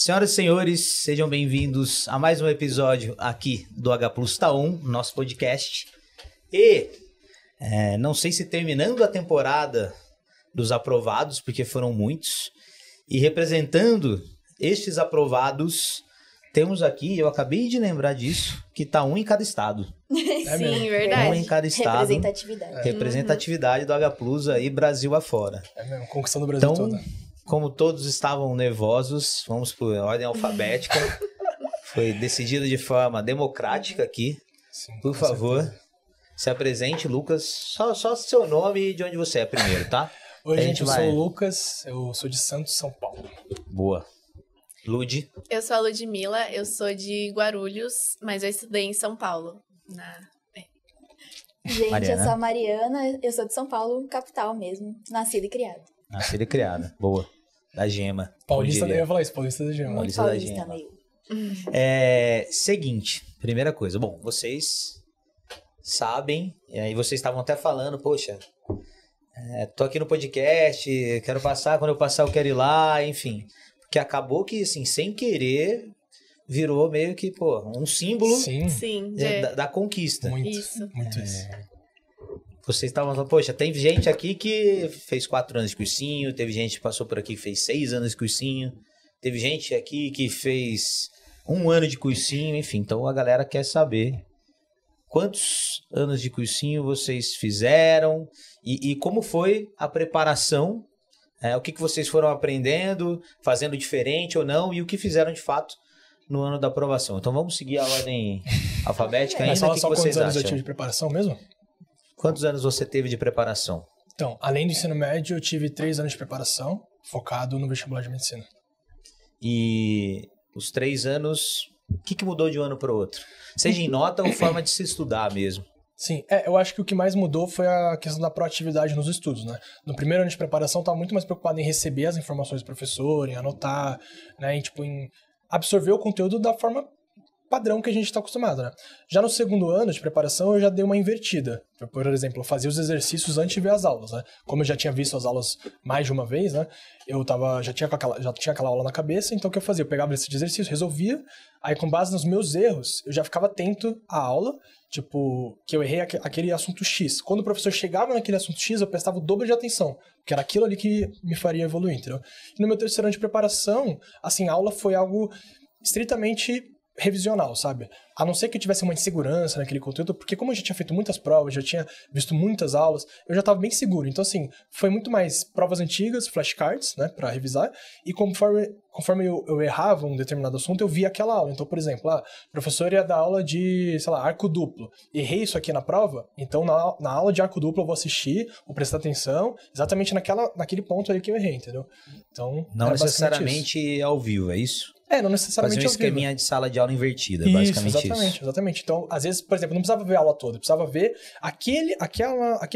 Senhoras e senhores, sejam bem-vindos a mais um episódio aqui do H Plus Tá On, nosso podcast. E não sei se terminando a temporada dos aprovados, porque foram muitos, e representando estes aprovados, temos aqui, eu acabei de lembrar disso, que tá um em cada estado. Sim, verdade. Um em cada estado. Representatividade. Representatividade do H Plus aí, Brasil afora. É mesmo, conquistando o Brasil todo. Como todos estavam nervosos, vamos por ordem alfabética. Foi decidido de forma democrática aqui. Sim, por favor, se apresente, Lucas. Só seu nome e de onde você é primeiro, tá? Oi, gente, eu sou o Lucas, eu sou de Santos, São Paulo. Boa. Lud. Eu sou a Ludmilla, eu sou de Guarulhos, mas eu estudei em São Paulo. Gente, Mariana. eu sou a Mariana, eu sou de São Paulo, capital mesmo, nascida e criada. Nascida e criada. Boa. Da Gema. Paulista, eu ia falar isso, Paulista da Gema. Paulista da Gema. Meio. Seguinte, primeira coisa. Bom, vocês sabem, e vocês estavam até falando, poxa, tô aqui no podcast, quero passar, quando eu passar eu quero ir lá, enfim. Porque acabou que, assim, sem querer, virou meio que, um símbolo Sim, da conquista. Muito isso. Isso. Vocês estavam falando, poxa, tem gente aqui que fez 4 anos de cursinho, teve gente que passou por aqui que fez 6 anos de cursinho, teve gente aqui que fez 1 ano de cursinho, enfim. Então a galera quer saber quantos anos de cursinho vocês fizeram e como foi a preparação, o que vocês foram aprendendo, fazendo diferente ou não, e o que fizeram de fato no ano da aprovação. Então vamos seguir a ordem alfabética ainda. Mas fala só que vocês quantos anos eu acham? tive de preparação mesmo? Quantos anos você teve de preparação? Então, além do ensino médio, eu tive 3 anos de preparação, focado no vestibular de medicina. E os 3 anos, o que mudou de um ano para o outro? Seja em nota ou forma de se estudar mesmo? Sim, eu acho que o que mais mudou foi a questão da proatividade nos estudos, né? No primeiro ano de preparação, eu estava muito mais preocupado em receber as informações do professor, em anotar, né? Em absorver o conteúdo da forma padrão que a gente está acostumado, né? Já no segundo ano de preparação, eu já dei uma invertida. Por exemplo, eu fazia os exercícios antes de ver as aulas, né? Como eu já tinha visto as aulas mais de uma vez, né? Já tinha aquela aula na cabeça, então o que eu fazia? Eu pegava esse exercício, resolvia, aí com base nos meus erros, eu já ficava atento à aula, que eu errei aquele assunto X. Quando o professor chegava naquele assunto X, eu prestava o dobro de atenção, porque era aquilo ali que me faria evoluir, entendeu? E no meu terceiro ano de preparação, assim, a aula foi algo estritamente revisional, sabe? A não ser que eu tivesse uma insegurança naquele conteúdo, porque como eu já tinha feito muitas provas, já tinha visto muitas aulas, eu já estava bem seguro. Então, assim, foi muito mais provas antigas, flashcards, né, para revisar, e conforme eu errava um determinado assunto, eu via aquela aula. Então, por exemplo, o professor ia dar aula de, arco duplo. Errei isso aqui na prova, então na aula de arco duplo eu vou assistir, vou prestar atenção, exatamente naquele ponto ali que eu errei, entendeu? Então, não necessariamente ao vivo, é isso? Não necessariamente fazer um esqueminha de sala de aula invertida, basicamente isso. Exatamente. Então, às vezes, por exemplo, não precisava ver a aula toda, precisava ver aquele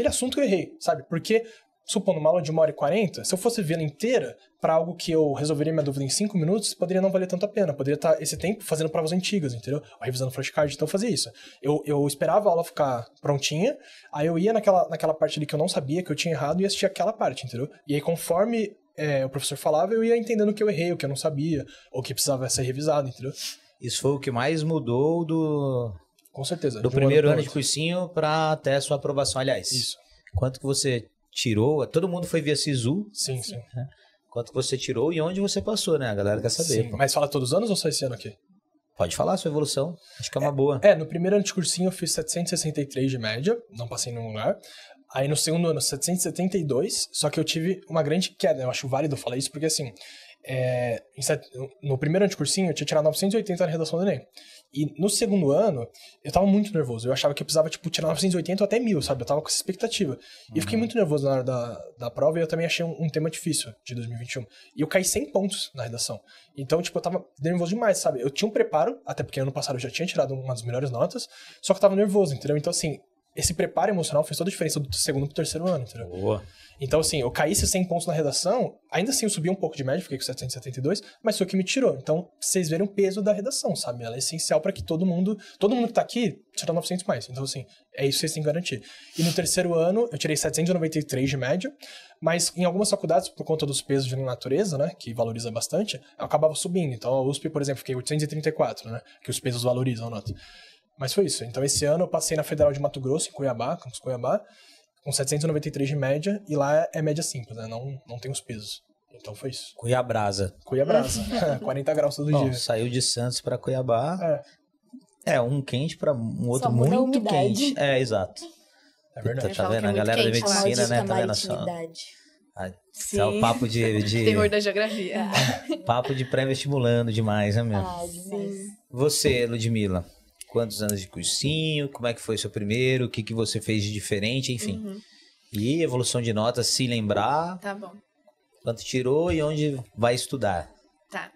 assunto que eu errei, sabe? Porque, supondo uma aula de 1h40, se eu fosse vê-la inteira para algo que eu resolveria minha dúvida em 5 minutos, poderia não valer tanto a pena. Poderia estar esse tempo fazendo provas antigas, entendeu? Ou revisando flashcard, então eu fazia isso. Eu esperava a aula ficar prontinha, aí eu ia naquela parte ali que eu não sabia, que eu tinha errado, e assistia aquela parte, entendeu? E aí, conforme o professor falava, eu ia entendendo o que eu errei, o que eu não sabia, ou o que precisava ser revisado, entendeu? Isso foi o que mais mudou Com certeza. do primeiro ano de cursinho para até a sua aprovação. Aliás, isso. Quanto que você tirou? Todo mundo foi via SISU. Sim. Né? Quanto que você tirou e onde você passou, né? A galera quer saber. Sim. Mas fala todos os anos ou só esse ano aqui? Pode falar a sua evolução. Acho que é uma boa. No primeiro ano de cursinho eu fiz 763 de média, não passei em nenhum lugar. Aí no segundo ano, 772, só que eu tive uma grande queda. Eu acho válido falar isso, porque assim, no primeiro ano de cursinho eu tinha tirado 980 na redação do Enem. E no segundo ano, eu tava muito nervoso. Eu achava que eu precisava, tirar 980 ou até 1000, sabe? Eu tava com essa expectativa. E eu fiquei muito nervoso na hora da prova e eu também achei um tema difícil de 2021. E eu caí 100 pontos na redação. Então, eu tava nervoso demais, sabe? Eu tinha um preparo, até porque ano passado eu já tinha tirado uma das melhores notas, só que eu tava nervoso, entendeu? Então, assim, esse preparo emocional fez toda a diferença do segundo pro terceiro ano, entendeu? Boa. Então, assim, eu caísse 100 pontos na redação, ainda assim eu subi um pouco de média, fiquei com 772, mas foi o que me tirou. Então, vocês verem o peso da redação, sabe? Ela é essencial pra que todo mundo que tá aqui, tira 900 mais. Então, assim, é isso que vocês têm que garantir. E no terceiro ano, eu tirei 793 de média, mas em algumas faculdades, por conta dos pesos de natureza, né, que valoriza bastante, eu acabava subindo. Então, a USP, por exemplo, fiquei 834, né, que os pesos valorizam a nota. Mas foi isso. Então, esse ano eu passei na Federal de Mato Grosso, em Cuiabá, Campus Cuiabá, com 793 de média, e lá é média simples, né? Não tem os pesos. Então foi isso. Cuiabrasa. Cuiabrasa. 40 graus todo Bom, dia. saiu de Santos pra Cuiabá. Um quente pra um outro Só muda a muito umidade. quente. É, exato. É verdade. Tá Falam vendo? que é A muito galera da quente lá. medicina, né? Tá vendo Maldita só? maritimidade. É o papo de Terror da geografia. papo de pré-vestibulando demais, né, meu? Ah, demais. Você, Ludmila, quantos anos de cursinho? Como é que foi seu primeiro? O que que você fez de diferente? Enfim. E evolução de notas, se lembrar, Tá bom. quanto tirou e onde vai estudar. Tá.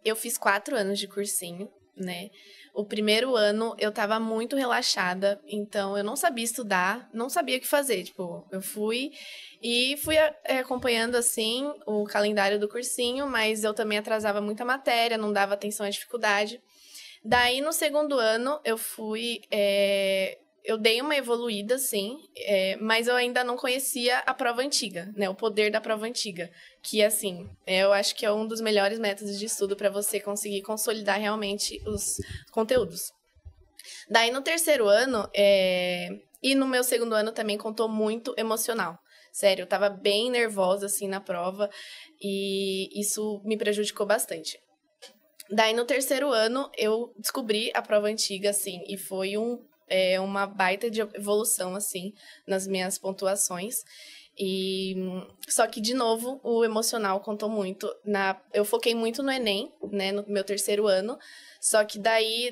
Eu fiz 4 anos de cursinho, né? O primeiro ano eu tava muito relaxada, então eu não sabia estudar, não sabia o que fazer. Tipo, eu fui acompanhando, assim, o calendário do cursinho, mas eu também atrasava muita matéria, não dava atenção à dificuldade. Daí, no segundo ano, eu dei uma evoluída, sim, mas eu ainda não conhecia a prova antiga, né? O poder da prova antiga. Que, assim, eu acho que é um dos melhores métodos de estudo para você conseguir consolidar realmente os conteúdos. Daí, no terceiro ano, e no meu segundo ano também contou muito emocional. Sério, eu tava bem nervosa, assim, na prova, e isso me prejudicou bastante. Daí, no terceiro ano, eu descobri a prova antiga, assim, e foi uma baita de evolução, assim, nas minhas pontuações. Só que, de novo, o emocional contou muito. Eu foquei muito no Enem, né, no meu terceiro ano. Só que daí,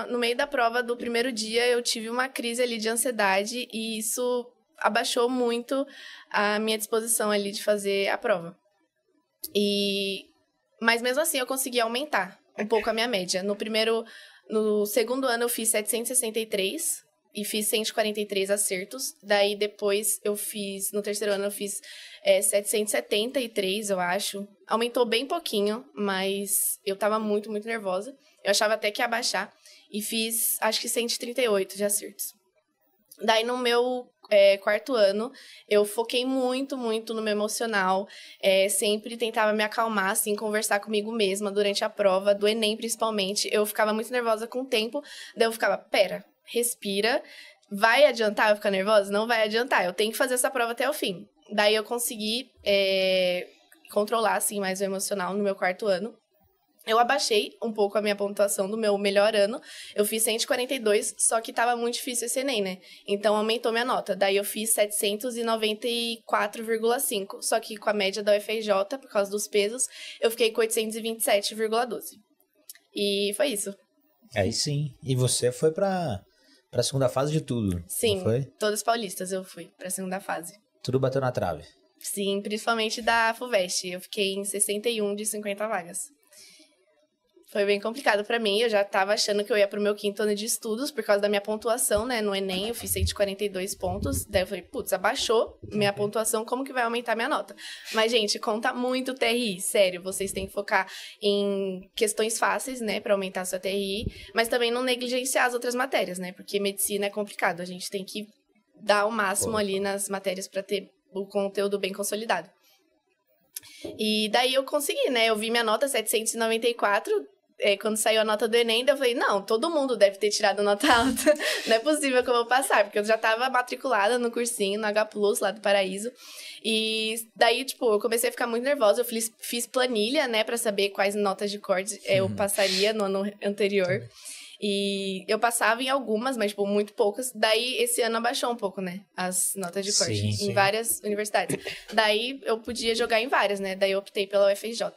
no meio da prova do primeiro dia, eu tive uma crise ali de ansiedade e isso abaixou muito a minha disposição ali de fazer a prova. Mas mesmo assim, eu consegui aumentar um pouco a minha média. No segundo ano eu fiz 763 e fiz 143 acertos. Daí depois no terceiro ano eu fiz 773, eu acho. Aumentou bem pouquinho, mas eu tava muito, muito nervosa. Eu achava até que ia baixar. E fiz, acho que 138 de acertos. Daí no meu quarto ano, eu foquei muito, muito no meu emocional. Sempre tentava me acalmar, assim, conversar comigo mesma durante a prova, do Enem principalmente. Eu ficava muito nervosa com o tempo, daí eu ficava, pera, respira, vai adiantar eu ficar nervosa? Não vai adiantar, eu tenho que fazer essa prova até o fim. Daí eu consegui controlar, assim, mais o emocional no meu quarto ano. Eu abaixei um pouco a minha pontuação do meu melhor ano. Eu fiz 142, só que tava muito difícil esse Enem, né? Então, aumentou minha nota. Daí, eu fiz 794,5. Só que com a média da UFRJ, por causa dos pesos, eu fiquei com 827,12. E foi isso. Aí sim. E você foi pra segunda fase de tudo? Sim, não foi? todas paulistas eu fui pra segunda fase. Tudo bateu na trave? Sim, principalmente da FUVEST. Eu fiquei em 61 de 50 vagas. Foi bem complicado pra mim, eu já tava achando que eu ia pro meu 5º ano de estudos, por causa da minha pontuação, né, no Enem, eu fiz 142 pontos, daí eu falei, putz, abaixou minha pontuação, como que vai aumentar minha nota? Mas, gente, conta muito o TRI, sério, vocês têm que focar em questões fáceis, né, pra aumentar a sua TRI, mas também não negligenciar as outras matérias, né, porque medicina é complicado, a gente tem que dar o máximo ali nas matérias pra ter o conteúdo bem consolidado. E daí eu consegui, né, eu vi minha nota 794, quando saiu a nota do Enem, eu falei, não, todo mundo deve ter tirado nota alta, não é possível que eu vou passar, porque eu já tava matriculada no cursinho, no H+, lá do Paraíso, e daí, tipo, eu comecei a ficar muito nervosa, eu fiz planilha, né, pra saber quais notas de corte eu passaria no ano anterior, e eu passava em algumas, mas, tipo, muito poucas, daí esse ano abaixou um pouco, né, as notas de corte, em várias universidades, daí eu podia jogar em várias, né, daí eu optei pela UFRJ.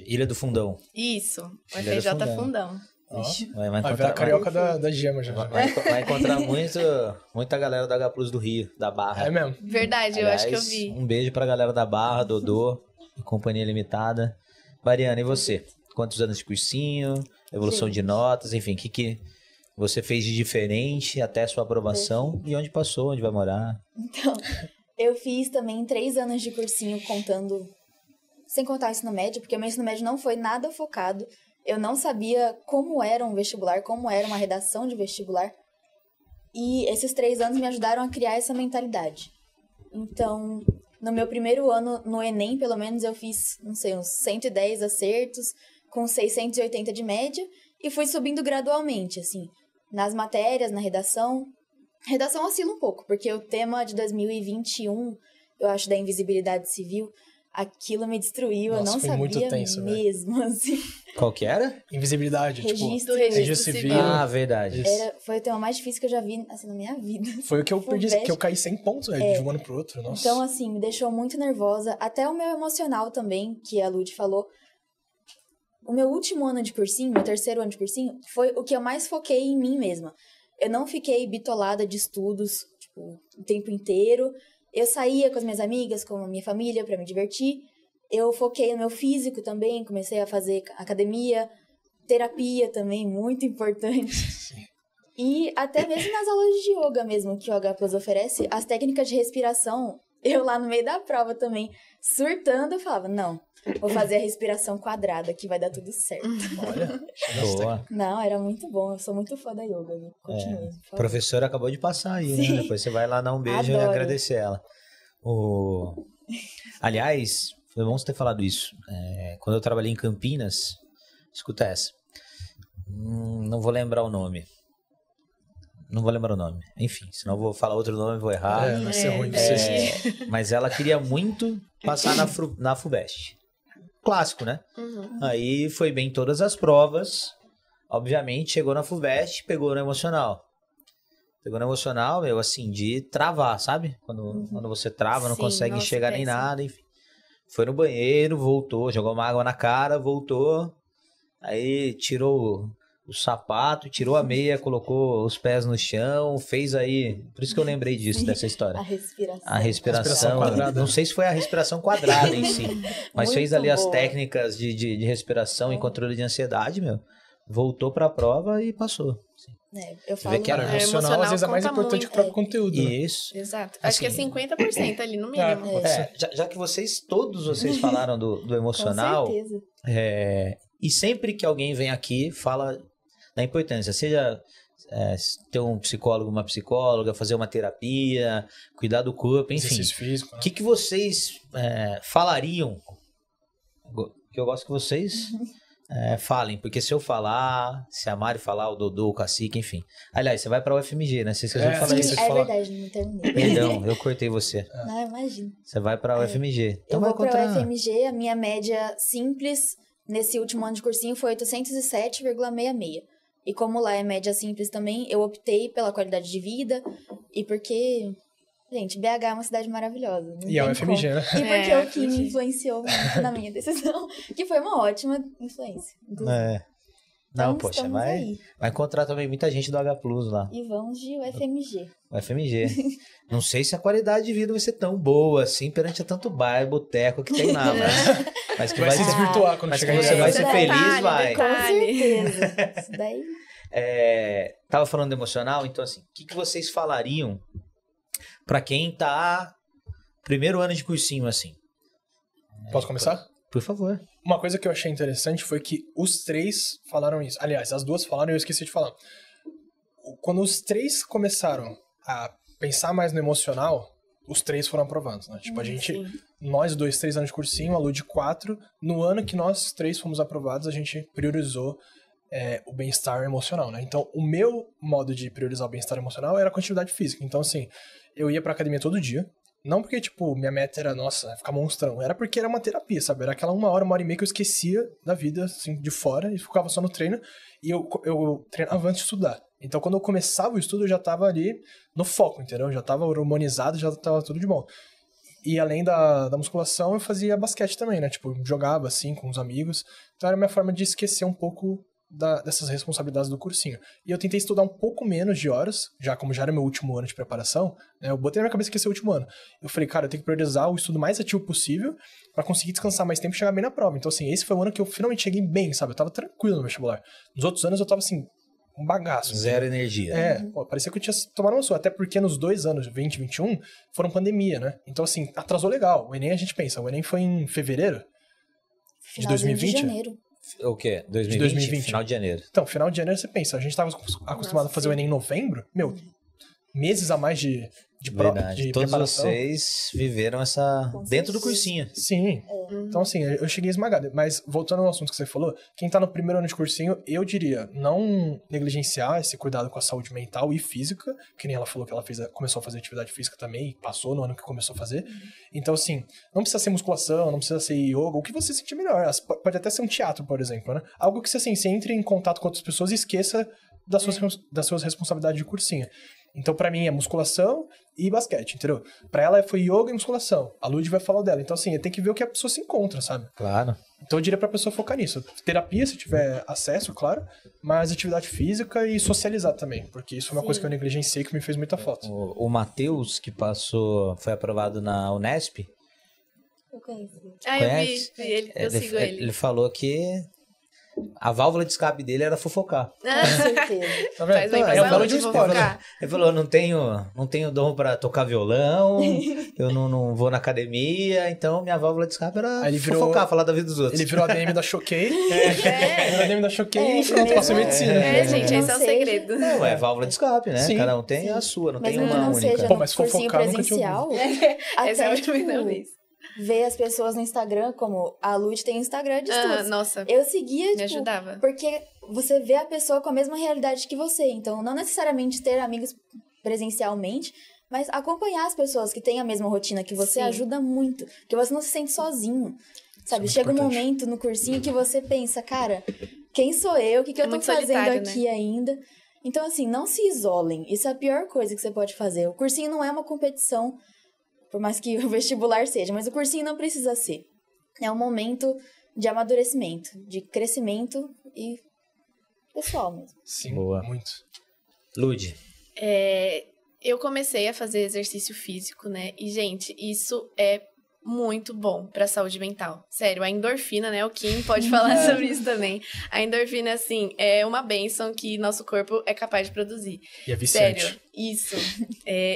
Ilha do Fundão. Isso, o FJ Fundão. Ixi, vai Vai ver encontrar a carioca da Gema já. vai encontrar muita galera da H+ do Rio, da Barra. É mesmo. Verdade, Aliás, eu acho que eu vi. Um beijo pra galera da Barra, Dodô, Companhia Limitada. Mariana, e você? Quantos anos de cursinho? Evolução de notas, enfim, você fez de diferente até a sua aprovação e onde passou, onde vai morar. Então, eu fiz também 3 anos de cursinho contando, sem contar o ensino médio, porque o meu ensino médio não foi nada focado. Eu não sabia como era um vestibular, como era uma redação de vestibular. E esses 3 anos me ajudaram a criar essa mentalidade. Então, no meu primeiro ano, no Enem, pelo menos, eu fiz, não sei, uns 110 acertos, com 680 de média, e fui subindo gradualmente, assim, nas matérias, na redação. Redação oscila um pouco, porque o tema de 2021, eu acho, da invisibilidade civil, aquilo me destruiu. Nossa, eu não foi sabia muito tenso, mesmo, assim. Qual que era? Invisibilidade, Registro civil. Ah, verdade. Foi o tema mais difícil que eu já vi, assim, na minha vida. Foi o que eu perdi, FUVEST. que eu caí 100 pontos, velho, de um ano pro outro, nossa. Então, assim, me deixou muito nervosa. Até o meu emocional também, que a Lud falou. O meu último ano de cursinho, meu terceiro ano de cursinho, foi o que eu mais foquei em mim mesma. Eu não fiquei bitolada de estudos, tipo, o tempo inteiro. Eu saía com as minhas amigas, com a minha família, pra me divertir. Eu foquei no meu físico também, comecei a fazer academia, terapia também, muito importante. E até mesmo nas aulas de yoga mesmo, que o H+ oferece, as técnicas de respiração, eu lá no meio da prova também, surtando, eu falava, não, vou fazer a respiração quadrada, que vai dar tudo certo. Olha, Boa. Não, era muito bom, eu sou muito fã da yoga, viu? Continue, por A favor. professora acabou de passar aí, Sim. né? Depois você vai lá dar um beijo e Adoro. agradecer ela. Aliás, foi bom você ter falado isso. Quando eu trabalhei em Campinas, escuta essa. Não vou lembrar o nome. Enfim, senão eu vou falar outro nome e vou errar. vai ser ruim. Mas ela queria muito passar na FUVEST. Clássico, né? Aí foi bem em todas as provas. Obviamente, chegou na FUVEST, pegou no emocional. Meu, assim, de travar, sabe? Quando você trava, não Sim, consegue nossa, enxergar nem péssimo. nada, enfim. Foi no banheiro, voltou, jogou uma água na cara, voltou. Aí tirou o sapato, tirou a meia, colocou os pés no chão, fez aí... Por isso que eu lembrei disso, dessa história. A respiração. A respiração Respiração quadrada. Não sei se foi a respiração quadrada em si, mas Muito fez ali as boa. técnicas de respiração e controle de ansiedade, meu. Voltou pra prova e passou. Eu vê falo, que era Cara, o emocional às vezes é mais conta importante muito. que o próprio conteúdo. Né? Isso. Exato. Acho que é Assim, 50% ali, no mínimo. Já que todos vocês falaram do emocional, com certeza. e sempre que alguém vem aqui, fala da importância, seja ter um psicólogo, uma psicóloga, fazer uma terapia, cuidar do corpo, enfim. Exercício físico. O que vocês falariam? Que eu gosto que vocês falem, porque se eu falar, se a Mari falar, o Dodô, o Cacique, enfim. Aliás, você vai pra UFMG, né? Vocês falar sim, isso. É verdade, não terminei. Perdão, eu cortei você. Não, imagina. Você vai pra UFMG. Então Eu vai vou pra contra... UFMG, a minha média simples nesse último ano de cursinho foi 807,66. E como lá é média simples também, eu optei pela qualidade de vida e porque, gente, BH é uma cidade maravilhosa. não E é tem o FMG, como. né? E porque É, o que me FMG. influenciou muito na minha decisão, que foi uma ótima influência. inclusive. Não, Então, poxa, estamos aí. vai encontrar também muita gente do H+ lá. E vamos de UFMG. UFMG. Não sei se a qualidade de vida vai ser tão boa assim perante a tanto bar e boteco que tem lá, mas que Vai se desvirtuar quando mas chegar que em você vai casa. ser Detalhe, feliz, vai. Com Detalhe. certeza. Isso daí. Tava falando do emocional, então assim, o que vocês falariam pra quem tá primeiro ano de cursinho assim? Posso começar? Por favor. Uma coisa que eu achei interessante foi que os 3 falaram isso. Aliás, as 2 falaram e eu esqueci de falar. Quando os 3 começaram a pensar mais no emocional, os 3 foram aprovados, né? Tipo, a gente... Sim. Nós 2, 3 anos de cursinho, a Lu de 4. No ano que nós 3 fomos aprovados, a gente priorizou o bem-estar emocional, né? Então, o meu modo de priorizar o bem-estar emocional era a continuidade física. Então, assim, eu ia pra academia todo dia. Não porque, tipo, minha meta era, nossa, ficar monstrão. Era porque era uma terapia, sabe? Era aquela 1 hora e meia que eu esquecia da vida, assim, de fora. E ficava só no treino. E eu treinava antes de estudar. Então, quando eu começava o estudo, eu já tava ali no foco, entendeu? Eu já tava hormonizado, já tava tudo de bom. E além da musculação, eu fazia basquete também, né? Tipo, jogava, assim, com os amigos. Então, era a minha forma de esquecer um pouco dessas responsabilidades do cursinho. E eu tentei estudar um pouco menos de horas, como já era meu último ano de preparação, né? Eu botei na minha cabeça que ia ser o último ano. Eu falei, cara, eu tenho que priorizar o estudo mais ativo possível pra conseguir descansar mais tempo e chegar bem na prova. Então, assim, esse foi o ano que eu finalmente cheguei bem, sabe? Eu tava tranquilo no vestibular. Nos outros anos, eu tava, assim, um bagaço. Zero energia. Pô, parecia que eu tinha tomado uma sua. Até porque nos 2 anos, 20 e 21, foram pandemia, né? Então, assim, atrasou legal. O Enem, a gente pensa, o Enem foi em fevereiro de 2020? De janeiro. O quê? 2020? De 2020. Final de janeiro. Então, final de janeiro você pensa, a gente tava acostumado a fazer o Enem em novembro, meses a mais de Verdade. Todos preparação. vocês viveram essa... dentro do cursinho. Sim. Então, assim, eu cheguei esmagado. Mas, voltando ao assunto que você falou, quem tá no primeiro ano de cursinho, eu diria, não negligenciar esse cuidado com a saúde mental e física, que nem ela falou que ela começou a fazer atividade física também, e passou no ano que começou a fazer. Então, assim, não precisa ser musculação, não precisa ser yoga, o que você sentir melhor. Pode até ser um teatro, por exemplo, né? Algo que, assim, você entre em contato com outras pessoas e esqueça das suas responsabilidades de cursinho. Então, pra mim, é musculação e basquete, entendeu? Pra ela foi yoga e musculação. A Lud vai falar dela. Então, assim, tem que ver o que a pessoa se encontra, sabe? Claro. Então, eu diria pra pessoa focar nisso. Terapia, se tiver acesso, claro. Mas atividade física e socializar também. Porque isso é uma coisa que eu negligenciei que me fez muita falta. O Matheus, que foi aprovado na Unesp, Eu conheço. Ah, conhece? eu vi ele, eu sigo ele. Ele falou que a válvula de escape dele era fofocar. Com certeza. Tá Faz bem pra Eu falo saúde, de um vou esporte. focar. Ele falou, não tenho dom pra tocar violão, eu não vou na academia, então minha válvula de escape era Aí ele virou- fofocar, falar da vida dos outros. Ele virou ADM da Choquei. É. Virou ADM da Choquei e pronto, mesmo. passou medicina. É, gente, Não esse é o seja- segredo. Não, é válvula de escape, né? Sim. Cada um tem a sua, não tem Mesmo que uma não única. seja Pô, no mas cursinho fofocar nunca tinha presencial, Essa é a até, primeira tipo, vez. ver as pessoas no Instagram, como a Lud tem Instagram de estudos. Nossa, Eu seguia, me tipo, ajudava. porque você vê a pessoa com a mesma realidade que você. Então, não necessariamente ter amigos presencialmente, mas acompanhar as pessoas que têm a mesma rotina que você Sim. ajuda muito. Porque você não se sente sozinho. Sabe? muito Chega um importante. momento no cursinho que você pensa, cara, quem sou eu? O que, que eu tô muito fazendo solitário, aqui ainda? Então, assim, não se isolem. Isso é a pior coisa que você pode fazer. O cursinho não é uma competição, por mais que o vestibular seja, mas o cursinho não precisa ser. É um momento de amadurecimento, de crescimento e pessoal mesmo. Sim, Boa. muito. Lud, Eu comecei a fazer exercício físico, né? E, gente, isso é muito bom pra saúde mental. Sério, a endorfina, né? O Kim pode falar sobre isso também. A endorfina, assim, é uma bênção que nosso corpo é capaz de produzir. E é viciante. Sério, isso.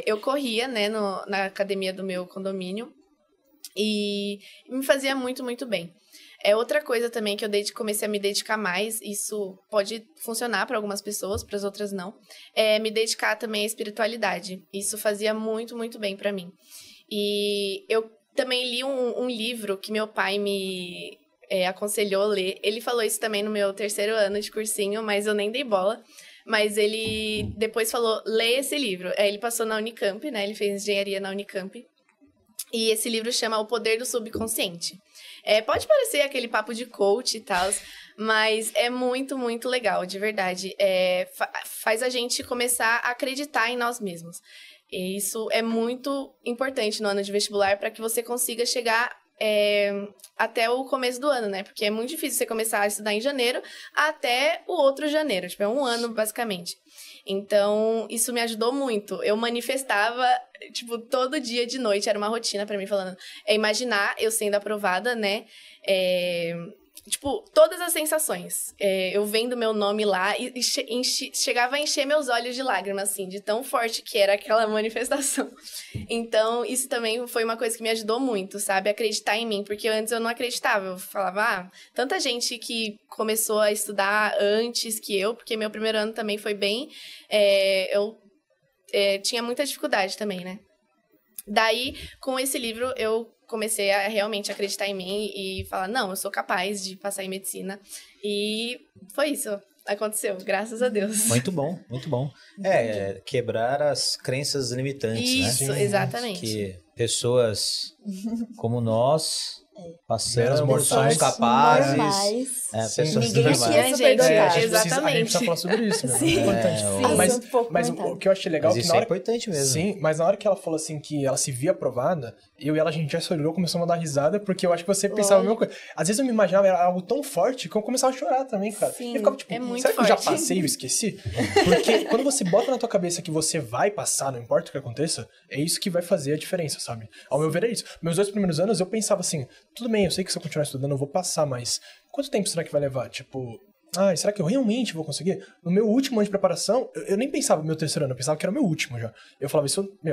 Eu corria, né, na academia do meu condomínio e me fazia muito, muito bem. Outra coisa também que eu comecei a me dedicar mais, isso pode funcionar para algumas pessoas, para as outras não, é me dedicar também à espiritualidade. Isso fazia muito, muito bem para mim. E eu também li um livro que meu pai me aconselhou a ler. Ele falou isso também no meu 3º ano de cursinho, mas eu nem dei bola. Mas ele depois falou, leia esse livro. Ele passou na Unicamp, né? Ele fez engenharia na Unicamp. E esse livro chama O Poder do Subconsciente. Pode parecer aquele papo de coach e tal, mas é muito, muito legal, de verdade. Faz a gente começar a acreditar em nós mesmos. E isso é muito importante no ano de vestibular para que você consiga chegar até o começo do ano, né? Porque é muito difícil você começar a estudar em janeiro até o outro janeiro. Tipo, é um ano, basicamente. Então, isso me ajudou muito. Eu manifestava, tipo, todo dia de noite. Era uma rotina pra mim, falando... imaginar eu sendo aprovada, né? Tipo, todas as sensações. Eu vendo meu nome lá e chegava a encher meus olhos de lágrimas, assim, de tão forte que era aquela manifestação. Então, isso também foi uma coisa que me ajudou muito, sabe? Acreditar em mim, porque antes eu não acreditava. Eu falava, tanta gente que começou a estudar antes que eu, porque meu primeiro ano também foi bem... eu tinha muita dificuldade também, né? Daí, com esse livro, eu comecei a realmente acreditar em mim e falar, não, eu sou capaz de passar em medicina. E foi isso. Aconteceu, graças a Deus. muito bom, muito bom. Quebrar as crenças limitantes, né? Isso, exatamente. Que pessoas como nós passamos, mortais. somos capazes. Normais. Pessoas Ninguém normais. aqui é Gente, superdotado. A gente exatamente. precisa falar sobre isso, meu. Sim. É importante. Assunto pouco Mas comentado. o que eu achei legal Mas é que isso na é hora... importante mesmo. Sim, mas na hora que ela falou assim que ela se via aprovada, eu e ela, a gente já se olhou, começou a dar risada, porque eu acho que você pensava a mesma coisa. Às vezes eu me imaginava, era algo tão forte que eu começava a chorar também, cara. Sim, E ficava tipo, é muito será que eu já forte. passei e eu esqueci? Porque quando você bota na tua cabeça que você vai passar, não importa o que aconteça, é isso que vai fazer a diferença, sabe? Ao meu ver é isso. Meus 2 primeiros anos eu pensava assim, tudo bem, eu sei que se eu continuar estudando eu vou passar, mas quanto tempo será que vai levar? Tipo, será que eu realmente vou conseguir? No meu último ano de preparação, eu nem pensava no meu terceiro ano, eu pensava que era o meu último já. Eu falava,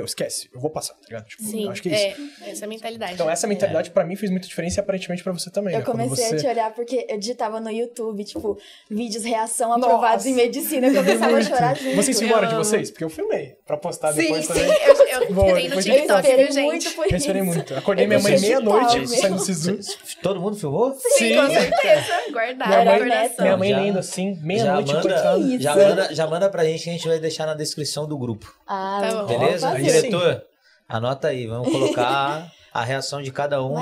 esquece, eu vou passar, tá ligado? Tipo, Sim, eu acho que é isso. Essa é a mentalidade. Então essa mentalidade pra mim fez muita diferença e aparentemente pra você também, Eu né? Quando comecei você... a te olhar porque eu digitava no YouTube, tipo, vídeos reação aprovados em medicina. Eu começava a chorar junto. Vocês filmaram de vocês? Porque eu filmei pra postar depois Sim, também. eu Boa, tenho no depois TikTok, eu esperei viu, gente? muito por Eu esperei isso. muito. Acordei minha mãe meia-noite, saindo do SISU. Todo mundo filmou? Sim, com certeza. Guardar Minha a mãe recordação. Minha mãe Já- lendo assim, Já meia-noite, manda, já manda pra gente que a gente vai deixar na descrição do grupo. Ah, Tá bom. Beleza? Vou fazer. Diretor, anota aí. Vamos colocar a reação de cada um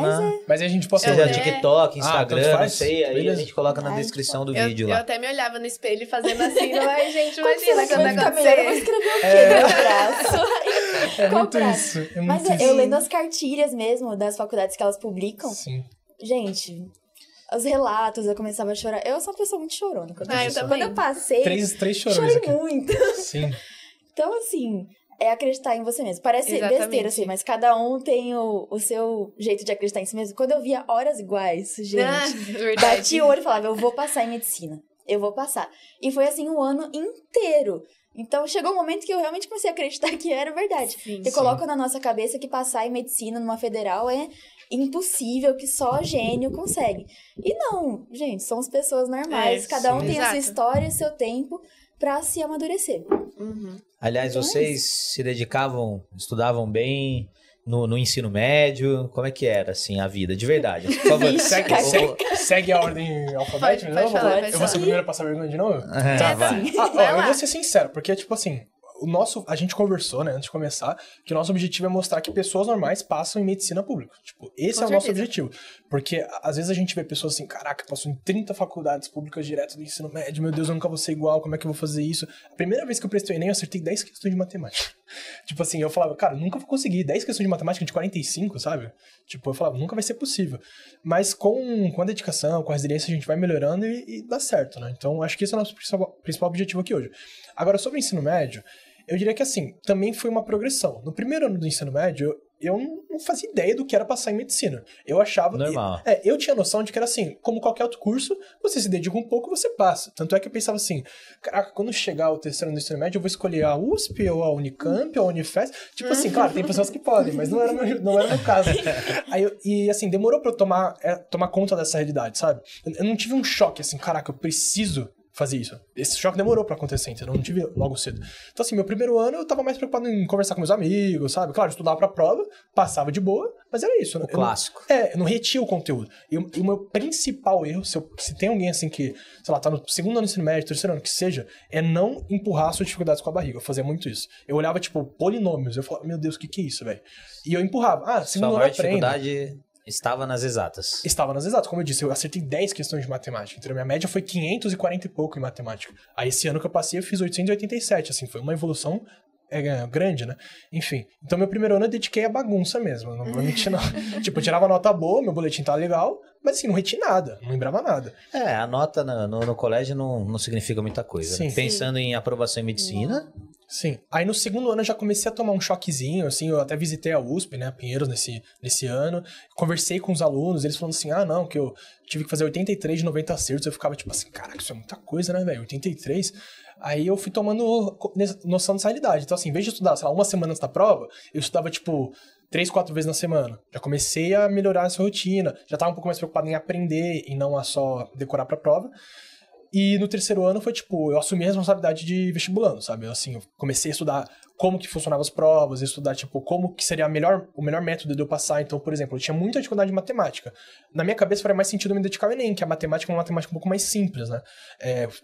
Mas aí a gente posta seja Eu até- TikTok, tanto Instagram, não faz? sei. Aí a Beleza. gente coloca na Ai, descrição do Eu vídeo eu lá. até me olhava no espelho fazendo assim, não é, gente? Quando será Imagina que quando vai ficar melhor? Eu vou acontecer. escrever o quê no braço? É Qual muito prazo? isso. É Mas muito eu isso. lendo as cartilhas mesmo das faculdades que elas publicam, Sim. gente, os relatos, eu começava a chorar. Eu sou uma pessoa muito chorona. Quando Ah, eu também. eu passei, Três chorões chorei aqui. muito. Sim. Então, assim, é acreditar em você mesmo. Parece Exatamente. besteira, assim, mas cada um tem o seu jeito de acreditar em si mesmo. Quando eu via horas iguais, gente, Ah, verdade. bati o olho e falava, eu vou passar em medicina. Eu vou passar. E foi assim um ano inteiro. Então, chegou um momento que eu realmente comecei a acreditar que era verdade. Sim, Porque colocam na nossa cabeça que passar em medicina numa federal é impossível, que só gênio consegue. E não, gente, somos pessoas normais. É, cada um sim. tem a sua Exato. história e o seu tempo pra se amadurecer. Uhum. Aliás, Então é vocês se dedicavam, estudavam bem no ensino médio? Como é que era, assim, a vida? De verdade. Por favor. Vixe, Segue, cara. segue a ordem alfabética, Pode não? falar, Eu vou ser o primeiro a passar vergonha de novo? Tá, vai. Vai Eu lá. vou ser sincero, porque, tipo assim, a gente conversou, né, antes de começar, que o nosso objetivo é mostrar que pessoas normais passam em medicina pública. Tipo, esse Com é o nosso certeza. objetivo. Porque, às vezes, a gente vê pessoas assim, caraca, passou em 30 faculdades públicas direto do ensino médio, meu Deus, eu nunca vou ser igual, como é que eu vou fazer isso? A primeira vez que eu prestei o Enem, eu acertei 10 questões de matemática. Tipo assim, eu falava, cara, nunca vou conseguir 10 questões de matemática de 45, sabe? Tipo, eu falava, nunca vai ser possível. Mas com a dedicação, com a resiliência, a gente vai melhorando e dá certo, né? Então, acho que esse é o nosso principal objetivo aqui hoje. Agora, sobre o ensino médio, eu diria que assim, também foi uma progressão. No primeiro ano do ensino médio, eu não fazia ideia do que era passar em medicina. Eu achava... Normal. Eu tinha noção de que era assim, como qualquer outro curso, você se dedica um pouco, você passa. Tanto é que eu pensava assim, caraca, quando chegar o terceiro ano do ensino médio, eu vou escolher a USP, ou a Unicamp, ou a Unifesp. Tipo assim, claro, tem pessoas que podem, mas não era o meu caso. E assim, demorou pra eu tomar conta dessa realidade, sabe? Eu não tive um choque assim, caraca, eu preciso fazer isso. Esse choque demorou pra acontecer, entendeu? Eu não tive logo cedo. Então, assim, meu primeiro ano eu tava mais preocupado em conversar com meus amigos, sabe? Claro, eu estudava pra prova, passava de boa, mas era isso. O clássico. Eu não retia o conteúdo. E o meu principal erro, se tem alguém assim que, sei lá, tá no segundo ano do ensino médio, terceiro ano, que seja, é não empurrar suas dificuldades com a barriga. Eu fazia muito isso. Eu olhava, tipo, polinômios, eu falava, meu Deus, o que é isso, velho? E eu empurrava. Sua Segundo ano maior eu aprendo. dificuldade estava nas exatas. Estava nas exatas, como eu disse, eu acertei 10 questões de matemática, então minha média foi 540 e pouco em matemática. Aí esse ano que eu passei eu fiz 887, assim, foi uma evolução grande, né? Enfim, então meu primeiro ano eu dediquei a bagunça mesmo, não vou mentir não. Tipo, eu tirava nota boa, meu boletim tava legal, mas assim, não reti nada, não lembrava nada. A nota no colégio não significa muita coisa. Sim. Né? Pensando em aprovação em medicina, Sim. Aí no segundo ano eu já comecei a tomar um choquezinho, assim, eu até visitei a USP, né, Pinheiros nesse ano, conversei com os alunos, eles falando assim, não, que eu tive que fazer 83 de 90 acertos, eu ficava tipo assim, caraca, isso é muita coisa, né, velho, 83? Aí eu fui tomando noção dessa realidade, então assim, em vez de estudar, sei lá, uma semana antes da prova, eu estudava tipo 3, 4 vezes na semana. Já comecei a melhorar essa rotina, já tava um pouco mais preocupado em aprender e não a só decorar pra prova. E no terceiro ano foi, tipo, eu assumi a responsabilidade de vestibulando, sabe? Assim, eu comecei a estudar como que funcionavam as provas, estudar, tipo, como que seria o melhor método de eu passar. Então, por exemplo, eu tinha muita dificuldade de matemática. Na minha cabeça faria mais sentido eu me dedicar ao Enem, que a matemática é uma matemática um pouco mais simples, né?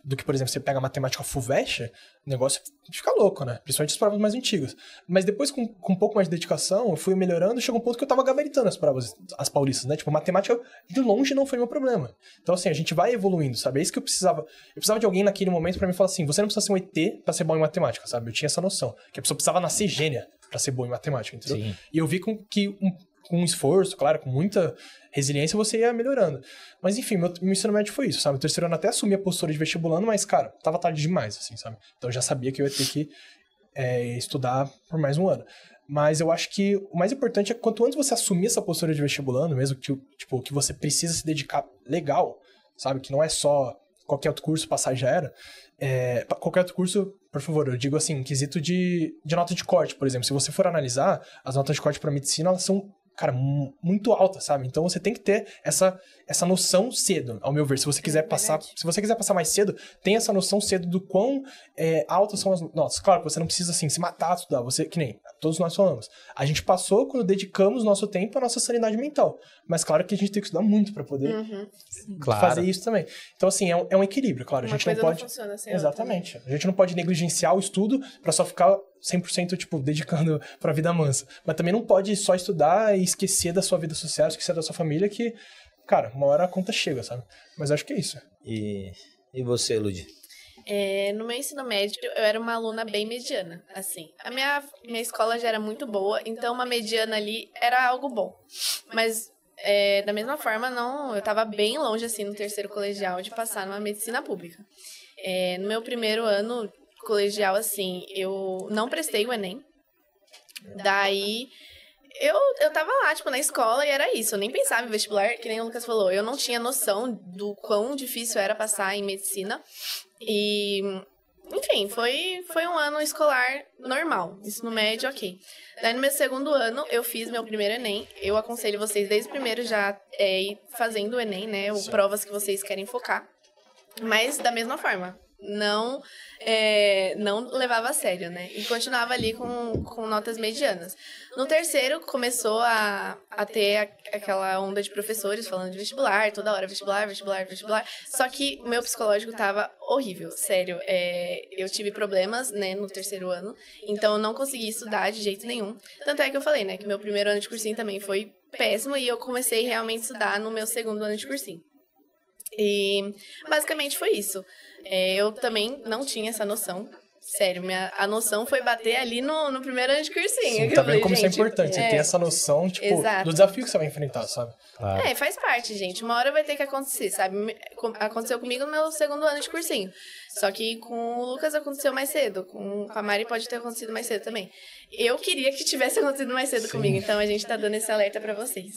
Do que, por exemplo, você pega a matemática FUVEST, o negócio fica louco, né? Principalmente as provas mais antigas. Mas depois, com um pouco mais de dedicação, eu fui melhorando, chegou um ponto que eu tava gabaritando as provas, as paulistas, né? Tipo, matemática, de longe, não foi meu problema. Então, assim, a gente vai evoluindo, sabe? É isso que eu precisava. Eu precisava de alguém naquele momento pra me falar assim, você não precisa ser um ET pra ser bom em matemática, sabe? Eu tinha essa noção. Que a pessoa precisava nascer gênia pra ser bom em matemática, entendeu? Sim. E eu vi com um esforço, claro, com muita resiliência, você ia melhorando. Mas, enfim, meu ensino médio foi isso, sabe? O terceiro ano até assumi a postura de vestibulando, mas, cara, tava tarde demais, assim, sabe? Então eu já sabia que eu ia ter que estudar por mais um ano. Mas eu acho que o mais importante é que quanto antes você assumir essa postura de vestibulando, mesmo que, tipo, que você precisa se dedicar legal, sabe? Que não é só qualquer outro curso, passar já era. Qualquer outro curso, por favor, eu digo assim, quesito de nota de corte, por exemplo. Se você for analisar, as notas de corte para medicina, elas são, cara, muito altas, sabe? Então você tem que ter essa noção cedo, ao meu ver. Se você quiser passar mais cedo, tem essa noção cedo do quão altas são as notas. Claro que você não precisa, assim, se matar a estudar. Você, que nem todos nós falamos. A gente passou quando dedicamos nosso tempo à nossa sanidade mental. Mas claro que a gente tem que estudar muito para poder fazer isso também. Então, assim, é um equilíbrio, claro. A gente não pode... Não funciona sem Exatamente. A gente não pode negligenciar o estudo para só ficar 100%, tipo, dedicando pra vida mansa. Mas também não pode só estudar e esquecer da sua vida social, esquecer da sua família, que, cara, uma hora a conta chega, sabe? Mas acho que é isso. E você, Lud? No meu ensino médio, eu era uma aluna bem mediana, assim. A minha escola já era muito boa, então uma mediana ali era algo bom. Mas, da mesma forma, eu tava bem longe, assim, no terceiro colegial de passar numa medicina pública. No meu primeiro ano colegial, assim, eu não prestei o Enem. Daí, eu tava lá, tipo, na escola e era isso. Eu nem pensava em vestibular, que nem o Lucas falou. Eu não tinha noção do quão difícil era passar em medicina. E, enfim, foi um ano escolar normal. Ensino médio, ok. Daí, no meu segundo ano, eu fiz meu primeiro Enem. Eu aconselho vocês, desde o primeiro, já ir fazendo o Enem, né? Ou provas que vocês querem focar. Mas, da mesma forma, não levava a sério, né? E continuava ali com notas medianas. No terceiro, começou a ter aquela onda de professores falando de vestibular, toda hora vestibular. Só que o meu psicológico tava horrível, sério. Eu tive problemas, né, no terceiro ano, então eu não consegui estudar de jeito nenhum. Tanto é que eu falei, né, que meu primeiro ano de cursinho também foi péssimo e eu comecei realmente a estudar no meu segundo ano de cursinho. E basicamente foi isso. Eu também não tinha essa noção. Sério, a noção foi bater ali no primeiro ano de cursinho. Sim, que tá eu vendo falei, como isso é gente, importante. Você ter essa noção, tipo, exato. do desafio que você vai enfrentar, sabe? Claro. Faz parte, gente. Uma hora vai ter que acontecer, sabe? Aconteceu comigo no meu segundo ano de cursinho. Só que com o Lucas aconteceu mais cedo. Com a Mari pode ter acontecido mais cedo também. Eu queria que tivesse acontecido mais cedo comigo. Então a gente tá dando esse alerta pra vocês.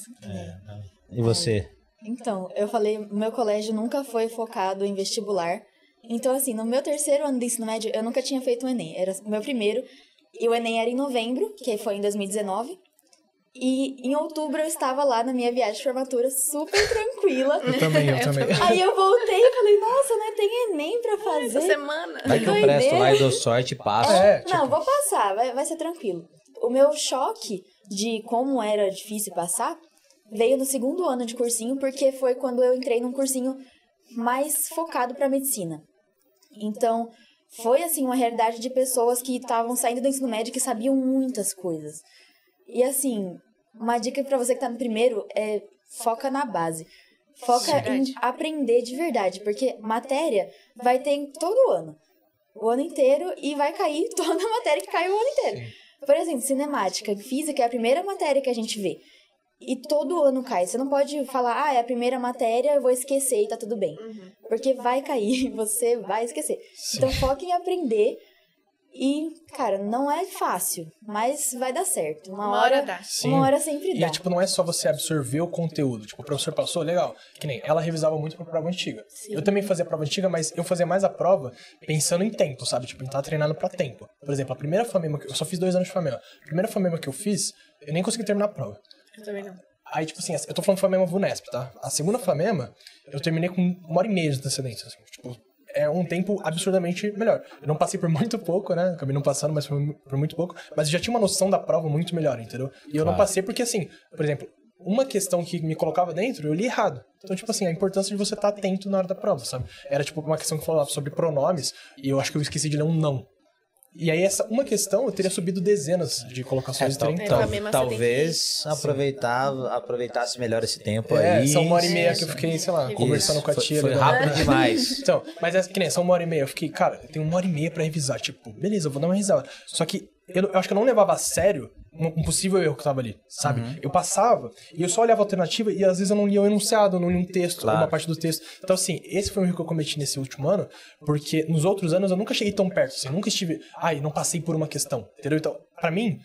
E você? Então, eu falei, meu colégio nunca foi focado em vestibular. Então, assim, no meu terceiro ano de ensino médio, eu nunca tinha feito o Enem. Era o meu primeiro. E o Enem era em novembro, que foi em 2019. E em outubro eu estava lá na minha viagem de formatura, super tranquila. Eu também. Aí eu voltei e falei, nossa, né, tem Enem pra fazer. Essa semana. Vai que eu presto lá e dou sorte e passo. Não, vou passar, vai ser tranquilo. O meu choque de como era difícil passar veio no segundo ano de cursinho, porque foi quando eu entrei num cursinho mais focado pra medicina. Então, foi assim uma realidade de pessoas que estavam saindo do ensino médio que sabiam muitas coisas. E assim, uma dica pra você que tá no primeiro é foca na base. Foca em aprender de verdade, porque matéria vai ter todo ano. O ano inteiro e vai cair toda a matéria que cai o ano inteiro. Sim. Por exemplo, cinemática, física é a primeira matéria que a gente vê. E todo ano cai. Você não pode falar, é a primeira matéria, eu vou esquecer e tá tudo bem. Porque vai cair, você vai esquecer. Sim. Então foca em aprender. E, cara, não é fácil, mas vai dar certo. Uma hora dá. Uma hora sempre dá. E, tipo, não é só você absorver o conteúdo. Tipo, o professor passou, legal. Que nem ela revisava muito pra prova antiga. Sim. Eu também fazia prova antiga, mas eu fazia mais a prova pensando em tempo, sabe? Tipo, em estar treinando pra tempo. Por exemplo, a primeira FAMEMA, eu só fiz 2 anos de FAMEMA. A primeira FAMEMA que eu fiz, eu nem consegui terminar a prova. Eu também não. Aí, tipo assim, eu tô falando FAMEMA VUNESP, tá? A segunda FAMEMA, eu terminei com 1h30 de antecedência, assim. Tipo, é um tempo absurdamente melhor. Eu não passei por muito pouco, né? Acabei não passando, mas foi por muito pouco. Mas eu já tinha uma noção da prova muito melhor, entendeu? E eu não passei porque, assim, por exemplo, uma questão que me colocava dentro, eu li errado. Então, tipo assim, a importância de você estar atento na hora da prova, sabe? Era, tipo, uma questão que falava sobre pronomes, e eu acho que eu esqueci de ler um não. E aí, essa uma questão, eu teria subido dezenas de colocações. Talvez aproveitasse melhor esse tempo aí. São 1h30 que eu fiquei, sei lá, conversando com a tia. Foi rápido demais. Então, mas que nem, são 1h30. Eu fiquei, cara, eu tenho 1h30 pra revisar. Tipo, beleza, eu vou dar uma risada. Só que eu acho que eu não levava a sério um possível erro que tava ali, sabe? Eu passava e eu só olhava a alternativa e às vezes eu não lia o enunciado, não lia um texto, uma parte do texto. Então, assim, esse foi um erro que eu cometi nesse último ano, porque nos outros anos eu nunca cheguei tão perto, assim, eu nunca estive, não passei por uma questão, entendeu? Então, pra mim,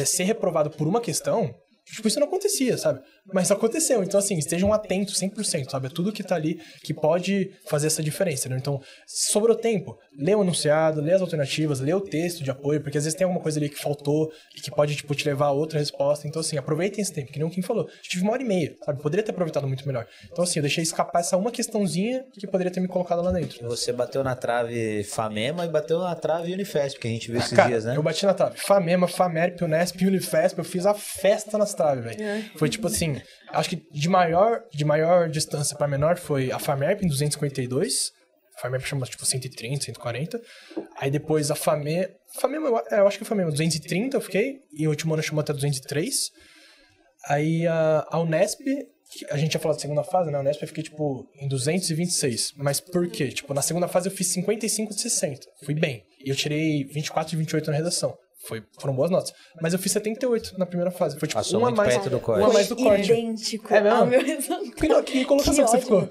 ser reprovado por uma questão, Tipo, isso não acontecia, sabe? Mas aconteceu. Então, assim, estejam atentos 100%, sabe? É tudo que tá ali que pode fazer essa diferença, né? Então, se sobrou tempo, lê o enunciado, lê as alternativas, lê o texto de apoio, porque às vezes tem alguma coisa ali que faltou e que pode, tipo, te levar a outra resposta. Então, assim, aproveitem esse tempo, que nem o Kim falou. Eu tive 1h30, sabe? Poderia ter aproveitado muito melhor. Então, assim, eu deixei escapar essa uma questãozinha que poderia ter me colocado lá dentro. Você bateu na trave FAMEMA e bateu na trave Unifesp, que a gente viu esses Cara, dias, né? eu bati na trave. FAMEMA, FAMERP, Unesp, Unifesp, eu fiz a festa nas traves, velho. Foi tipo assim, acho que de maior distância pra menor foi a FAMERP em 252. A FAMERP chama tipo 130, 140. Aí depois a FAMEMA, eu acho que a FAMEMA 230 eu fiquei, e o último ano chamou até 203. Aí a Unesp, a gente tinha falado da segunda fase, né? A Unesp eu fiquei, tipo, em 226. Mas por quê? Tipo, na segunda fase eu fiz 55 de 60. Fui bem. E eu tirei 24 de 28 na redação. Foram boas notas. Mas eu fiz 78 na primeira fase. Foi, tipo, Passou uma muito mais, perto do corte. uma mais do corte. Idêntico É mesmo? ao meu resultado. Que colocação que você ótimo. ficou?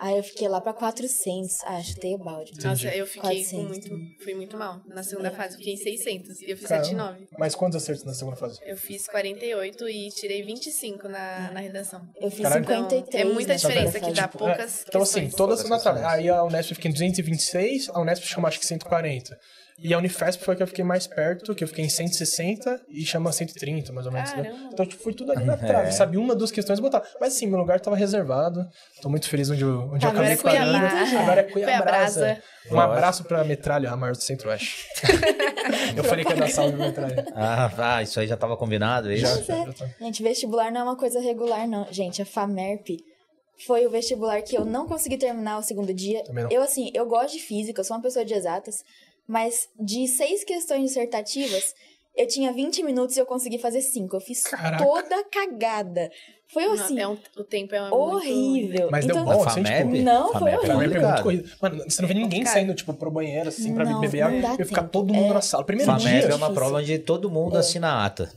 Aí eu fiquei lá pra 400. Chutei o balde. Nossa, eu fiquei 400. fui muito mal. Na segunda fase eu fiquei em 600 e eu fiz Caramba. 7,9. Mas quantos acertos na segunda fase? Eu fiz 48 e tirei 25 na redação. Eu fiz Caralho. 53. É muita na diferença segunda que dá fase. poucas Então, assim, questões. todas na trave. questões. Aí a Unesp eu fiquei em 226, a Unesp chama acho que 140. E a Unifesp foi a que eu fiquei mais perto, que eu fiquei em 160 e chama 130, mais ou menos. Né? Caramba. Então, tipo, foi tudo ali na trave, sabe? Uma, duas questões botar. Mas assim, meu lugar tava reservado. Tô muito feliz onde eu Agora acabei é Cuiabá. fazendo. Agora é Foi a Cuiabrasa. brasa. Um abraço pra Metralha, a maior do Centro-Oeste. Eu falei que ia dar salve pra Metralha. Isso aí já tava combinado, é isso? Mas gente, vestibular não é uma coisa regular, não. Gente, a FAMERP foi o vestibular que eu não consegui terminar o segundo dia. Também não. Eu gosto de física, eu sou uma pessoa de exatas, mas de 6 questões dissertativas, eu tinha 20 minutos e eu consegui fazer 5. Eu fiz Caraca. toda cagada. Foi assim, O tempo é horrível. Mas então, deu bom, A assim, FAMERP? tipo... Não, foi FAMERP horrível. A FAMERP é muito Cara. corrida. Mano, você não vê ninguém saindo, tipo, pro banheiro, assim, pra Não, beber água. não dá E ficar tempo. todo mundo na sala. Primeiro FAMERP dia... é uma difícil. prova onde todo mundo assina a ata.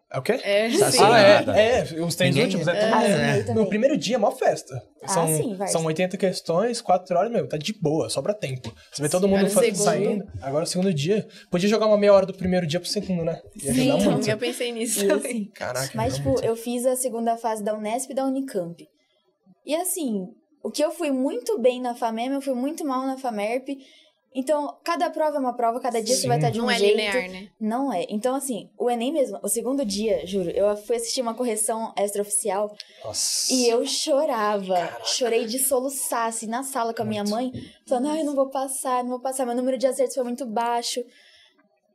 É o quê? É, Tá sim. assim, Os 3 Ninguém- últimos, é todo Ah, mundo. assinei também. No primeiro dia, é mó festa. sim, vai. São 80 questões, 4 horas, meu, tá de boa, sobra tempo. Você vê todo mundo Agora o segundo. saindo. Agora o segundo dia. Podia jogar uma meia hora do primeiro dia pro segundo, né? Ia Sim, ajudar muito. eu pensei nisso E, também. assim, Caraca, mas, ajudou tipo, muito. eu fiz a segunda fase da Unesp e da Unicamp. E, assim, o que eu fui muito bem na FAMEM, eu fui muito mal na FAMERP. Então, cada prova é uma prova, cada dia você vai estar de Não um é jeito. linear, né? Não é. Então, assim, o Enem mesmo, o segundo dia, juro, eu fui assistir uma correção extraoficial Nossa. e eu chorava. Chorei de soluçar, assim, na sala com a minha mãe, falando, ai, não vou passar. Meu número de acertos foi muito baixo.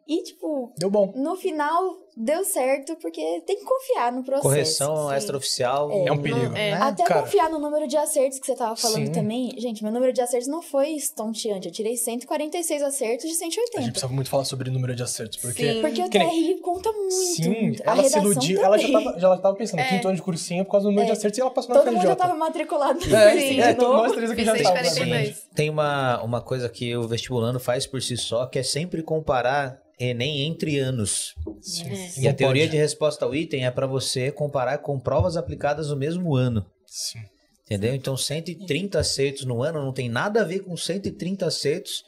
E, tipo, Deu bom. no final deu certo, porque tem que confiar no processo. Correção sim. extraoficial. É um perigo. É. Até cara. confiar no número de acertos que você tava falando Sim. também. Gente, meu número de acertos não foi estonteante. Eu tirei 146 acertos de A 180. gente precisa muito falar sobre o número de acertos, porque... Sim. Porque o Que nem- TRI conta muito. Sim, A ela se redação iludiu. Ela também. já tava pensando, quinto ano de cursinho por causa do número de acertos e ela passou na Todo mundo já tava matriculado. nós três aqui Fiz já tava. 6,42. Tem uma coisa que o vestibulando faz por si só, que é sempre comparar Enem entre anos. Sim. E a teoria de resposta ao item é para você comparar com provas aplicadas no mesmo ano. Sim. Entendeu? Então, 130 acertos no ano não tem nada a ver com 130 acertos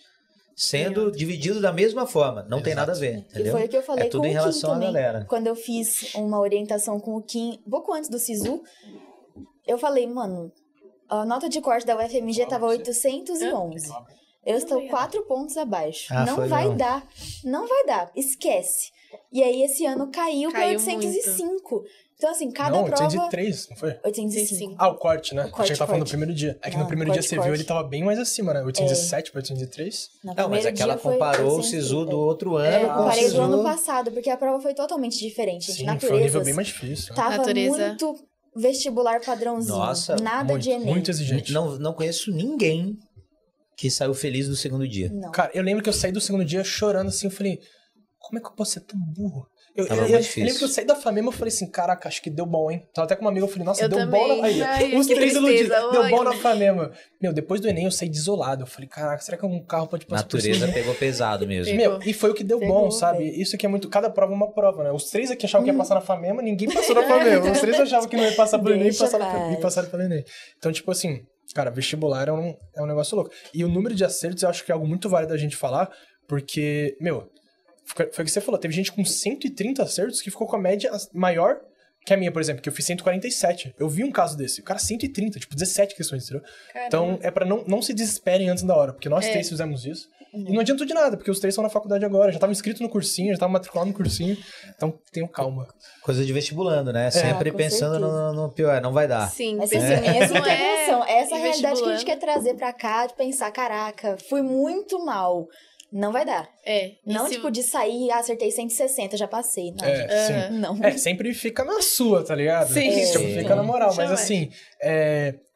sendo dividido da mesma forma. Não tem nada a ver, E entendeu? foi o que eu falei é tudo com em o Kim relação à também. galera. Quando eu fiz uma orientação com o Kim, pouco antes do SISU, eu falei, mano, a nota de corte da UFMG tava 811. Eu estou 4 pontos abaixo. Ah, não foi vai não. dar. Não vai dar. Esquece. E aí, esse ano caiu pra Caiu 805. Então, assim, cada Não, prova... 803, não foi? 805. Ah, o corte, né? O corte, a gente tava falando no corte. primeiro dia. É que Não, no primeiro dia corte, você corte. viu, ele tava bem mais acima, né? 807 pra 803. No Não, mas primeiro é que ela dia foi comparou o 830. SISU do outro ano Eu com o comparei do SISU. ano passado, porque a prova foi totalmente diferente. Gente. Sim, Natureza foi um nível bem mais difícil. Né? tava Natureza. muito vestibular padrãozinho. Nossa, Nada de Enem. Muito exigente. Não conheço ninguém que saiu feliz do segundo dia. Não. Cara, eu lembro que eu saí do segundo dia chorando assim, eu falei, como é que eu posso ser tão burro? Eu Tava muito lembro difícil. que eu saí da FAMEMA e falei assim, caraca, acho que deu bom, hein? Tava até com uma amiga, eu falei, nossa, Eu deu também. bom na... Aí, Ai, os que 3 iludidos, tristeza. deu Ai, bom na FAMEMA. Meu, depois do Enem eu saí desolado. Eu falei, caraca, será que um carro pode passar por Natureza cima? pegou pesado mesmo. Meu, e foi o que deu Pegou, bom, sabe? velho. Isso que é muito... Cada prova é uma prova, né? Os 3 aqui achavam que ia passar na FAMEMA, ninguém passou na FAMEMA. Os 3 achavam que não ia passar pelo Enem Deixa e passaram pelo Enem. Então, tipo assim, cara, vestibular é um negócio louco. E o número de acertos eu acho que é algo muito válido a gente falar, porque, meu, foi o que você falou, teve gente com 130 acertos que ficou com a média maior Que a minha, por exemplo, que eu fiz 147. Eu vi um caso desse. O cara 130, tipo, 17 questões, entendeu? Caramba. Então, é pra não se desesperem antes da hora. Porque nós três fizemos isso. E não adiantou de nada, porque os três estão na faculdade agora. Já estavam inscritos no cursinho, já estavam matriculados no cursinho. Então, tenham calma. Coisa de vestibulando, né? Sempre com pensando certeza. no pior, não vai dar. Sim, Mas pensa assim, essa mesmo, integração, essa e realidade que a gente vestibulando. quer trazer pra cá, de pensar, caraca, fui muito mal. Não vai dar. E Não, se- tipo, de sair, acertei 160, já passei. Não, Sim. não. Sempre fica na sua, tá ligado? Sim. Tipo, Sim. fica na moral. Mas Jamais. assim,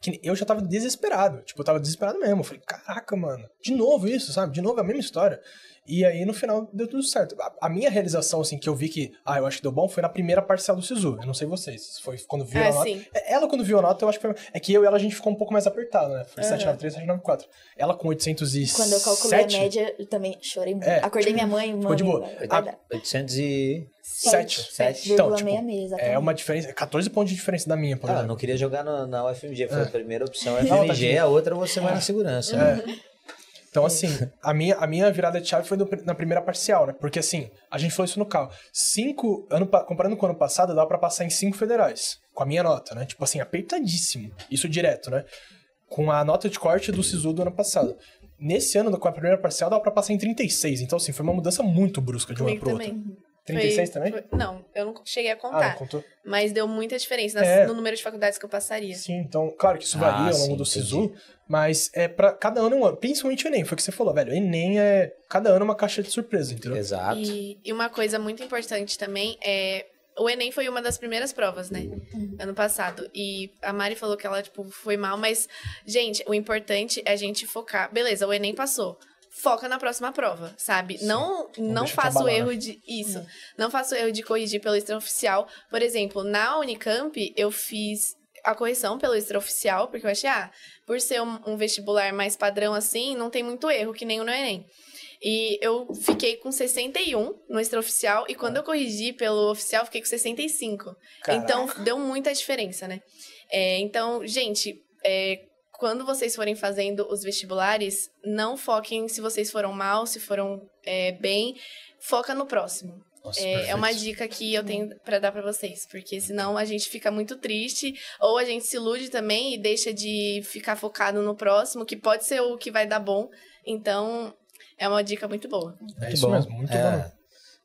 que eu já tava desesperado. Tipo, eu tava desesperado mesmo. Eu falei, caraca, mano, de novo isso, sabe? De novo a mesma história. E aí, no final, deu tudo certo. A minha realização, assim, que eu vi que, eu acho que deu bom, foi na primeira parcial do SISU. Eu não sei vocês. Foi quando viu a nota. sim. Ela, quando viu a nota, eu acho que foi... É que eu e ela, a gente ficou um pouco mais apertado, né? Foi 793, 794. Ela com 807... Quando eu calculei a média, eu também chorei muito. Acordei minha mãe, ficou de boa. vai dar. 807. 7. Então, tipo, 7,66, exatamente. é uma diferença... 14 pontos de diferença da minha, por Ah, eu exemplo. não queria jogar na UFMG, foi a primeira opção Não, FMG, tadinho. a outra você vai na segurança. Então, assim, a minha virada de chave foi na primeira parcial, né? Porque, assim, a gente falou isso no carro. Comparando com o ano passado, dava pra passar em 5 federais. Com a minha nota, né? Tipo assim, apertadíssimo. Isso direto, né? Com a nota de corte do SISU do ano passado. Nesse ano, com a primeira parcial, dava pra passar em 36. Então, assim, foi uma mudança muito brusca de um ano Comigo pro outro. também. 36 também? Não, eu não cheguei a Ah, contar. não contou? Mas deu muita diferença no número de faculdades que eu passaria. Sim, então, claro que isso varia ao longo sim, do entendi. SISU, mas é pra cada ano é um ano. Principalmente o Enem, foi o que você falou, velho. O Enem é cada ano uma caixa de surpresa, entendeu? Exato. E uma coisa muito importante também é... O Enem foi uma das primeiras provas, né? Ano passado. E a Mari falou que ela, tipo, foi mal. Mas, gente, o importante é a gente focar. Beleza, o Enem passou. Foca na próxima prova, sabe? Não deixa te faça o abalar, erro né? de... Isso. Não faça o erro de corrigir pelo extraoficial. Por exemplo, na Unicamp, eu fiz a correção pelo extraoficial, porque eu achei, por ser um vestibular mais padrão assim, não tem muito erro, que nem o no Enem. E eu fiquei com 61 no extraoficial, e quando eu corrigi pelo oficial, fiquei com 65. Caraca. Então, deu muita diferença, né? Então, gente, quando vocês forem fazendo os vestibulares, não foquem se vocês foram mal, se foram bem, foca no próximo. Nossa, É uma perfeito. dica que eu tenho pra dar pra vocês, porque senão a gente fica muito triste, ou a gente se ilude também e deixa de ficar focado no próximo, que pode ser o que vai dar bom. Então, é uma dica muito boa. É isso mesmo, muito bom.